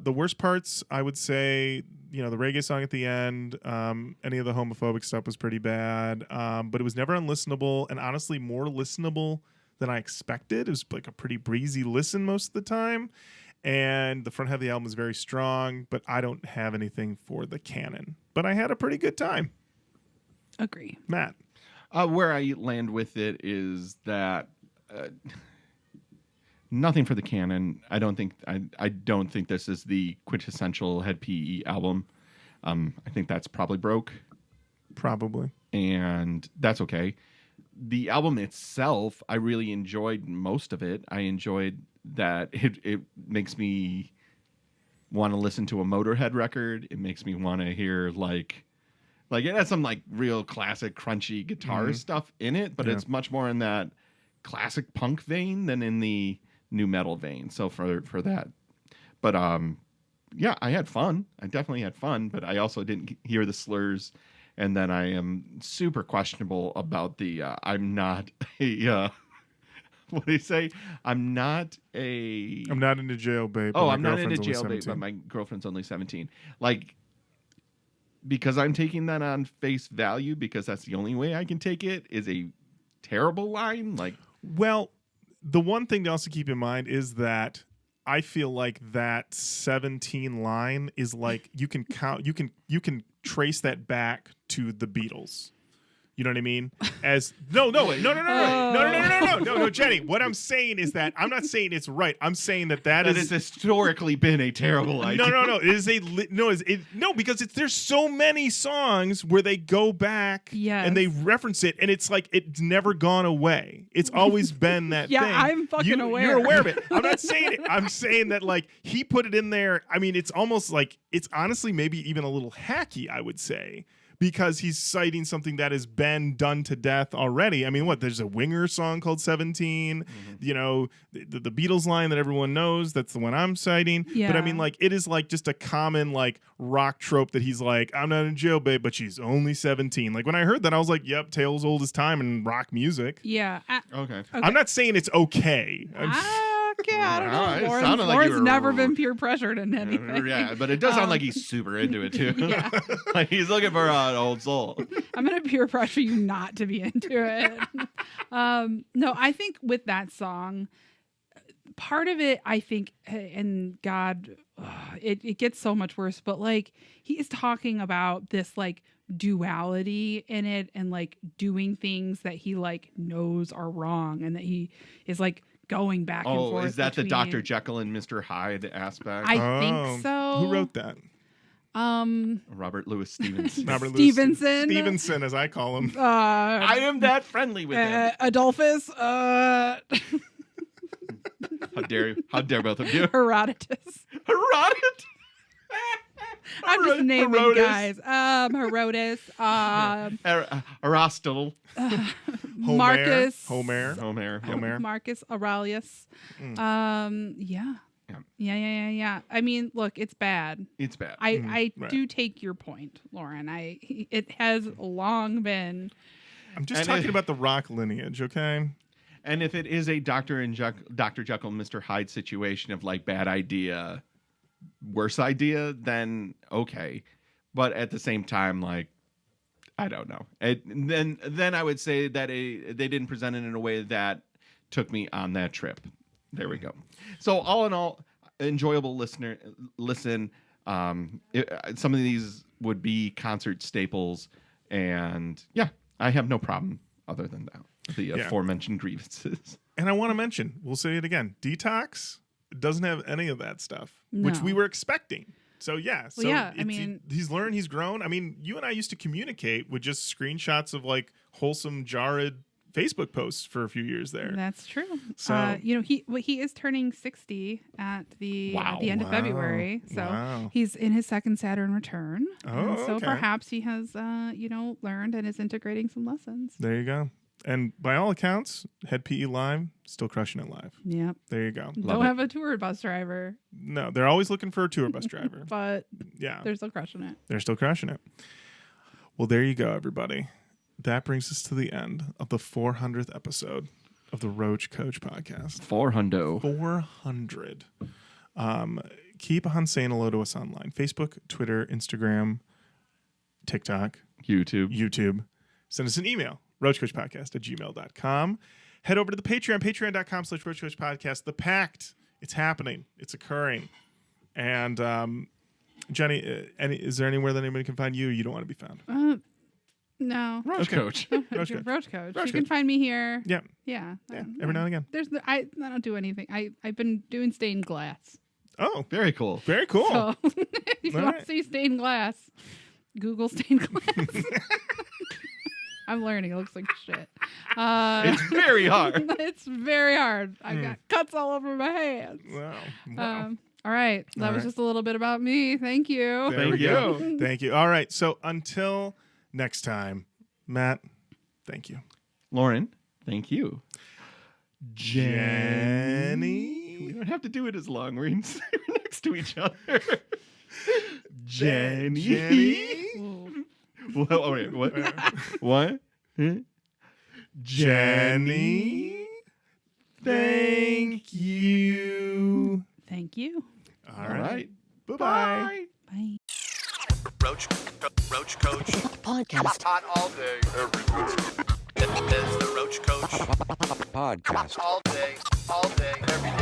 worst parts, I would say, the reggae song at the end, any of the homophobic stuff was pretty bad. But it was never unlistenable, and honestly more listenable than I expected. It was like a pretty breezy listen most of the time. And the front half of the album is very strong, but I don't have anything for the canon. But I had a pretty good time. Agree. Matt. Where I land with it is that nothing for the canon. I don't think this is the quintessential Hed P.E. album. I think that's probably Broke. Probably. And that's okay. The album itself, I really enjoyed most of it. I enjoyed that it makes me want to listen to a Motorhead record. It makes me want to hear like it has some like real classic crunchy guitar stuff in it, but it's much more in that classic punk vein than in the nu metal vein. So for that, but yeah, I had fun. I definitely had fun, but I also didn't hear the slurs. And then I am super questionable about the I'm not a what do you say? I'm not into jail, babe. Oh, I'm not into jail, babe, but my girlfriend's only 17. Like, because I'm taking that on face value because that's the only way I can take it is a terrible line. Like, well, the one thing to also keep in mind is that I feel like that 17 line is like you can count, you can trace that back to the Beatles. You know what I mean? As no, Jenny. What I'm saying is that I'm not saying it's right. I'm saying that That has historically been a terrible idea. No. It is because there's so many songs where they go back and they reference it, and it's like it's never gone away. It's always been that thing. I'm fucking aware. You're aware of it. I'm not saying it. I'm saying that like he put it in there. I mean, it's almost like it's honestly maybe even a little hacky, I would say. Because he's citing something that has been done to death already. I mean, there's a Winger song called 17. You know, the Beatles line that everyone knows. That's the one I'm citing. Yeah. But I mean, like, it is like just a common like rock trope that he's like, I'm not in jail, babe, but she's only 17. Like when I heard that, I was like, yep, tale's old as time in rock music. Yeah. Okay. I'm not saying it's okay. Okay, I don't It know. sounded like you Lauren's were- never been peer pressured in anything. Yeah, but it does sound like he's super into it too. Yeah. Like he's looking for an old soul. I'm gonna peer pressure you not to be into it. No, I think with that song, part of it, I think, and God, it gets so much worse. But like he is talking about this like duality in it, and like doing things that he like knows are wrong, and that he is like going back and forth. Is that between... the Dr. Jekyll and Mr. Hyde aspect? I think so. Who wrote that? Robert Louis Stevenson. Robert Louis Stevenson. Stevenson, as I call him. I am that friendly with him. Adolphus. How dare both of you? Herodotus. Herodotus. I'm just naming Herodotus. guys. Herodotus. Aristotle. Marcus. Homer. Marcus Aurelius. Yeah. Yeah. I mean, look, it's bad. It's bad. I right. do take your point, Lorin. It has long been. I'm just And talking about the rock lineage, okay? And if it is a Dr. Jekyll and Mr. Hyde situation of like bad idea, worse idea, then okay. But at the same time, like, I don't know. Then I would say that they didn't present it in a way that took me on that trip. There we go. So all in all, enjoyable listen. Some of these would be concert staples, and yeah, I have no problem other than that. The aforementioned grievances. And I want to mention, we'll say it again, Detox doesn't have any of that stuff, which No. we were expecting. So yeah, Well, yeah, I mean- he's learned, he's grown. I mean, you and I used to communicate with just screenshots of like wholesome Jahred Facebook posts for a few years there. That's true. So- he is turning 60 at the end of February. So Wow. he's in his second Saturn return. Oh, And so okay. perhaps he has learned and is integrating some lessons. There you go. And by all accounts, Hed P.E live, still crushing it live. Yep. There you go. Don't have a tour bus driver, No, they're always looking for a tour bus driver. but Yeah, they're still crushing it. they're still crushing it. Well, there you go, everybody. That brings us to the end of the 400th episode of the Roach Koach Podcast. 400. 400. Keep on saying hello to us online. Facebook, Twitter, Instagram, TikTok, YouTube. Send us an email, roachkoachpodcast@gmail.com. Head over to the Patreon, patreon.com/roachkoachpodcast. The Pact, it's happening. It's occurring. And Jenny, is there anywhere that anybody can find you? You don't want to be found. No. Roach Koach. Roach Koach. Roach Koach. Roach You can Koach. find me here. Yeah. Yeah. Every now and again. I don't do anything. I've been doing stained glass. Oh, Very cool. very cool. So if you All want right. to see stained glass, Google stained glass. I'm learning. It looks like shit. It's very hard. It's very hard. I've got cuts all over my hands. Wow. All right. That All was right. just a little bit about me. Thank you. There Thank we go. you. Thank you. All right. So until next time, Matt, thank you. Lorin, thank you. Jenny. We don't have to do it as long. We're next to each other. Jenny. Ooh. Well, wait, what? What? Huh? Jenny. Thank you. Thank you. All right. right. Bye-bye. Bye. Roach Koach Podcast. Hot all day, every day. It's the Roach Koach Podcast. all day, every day.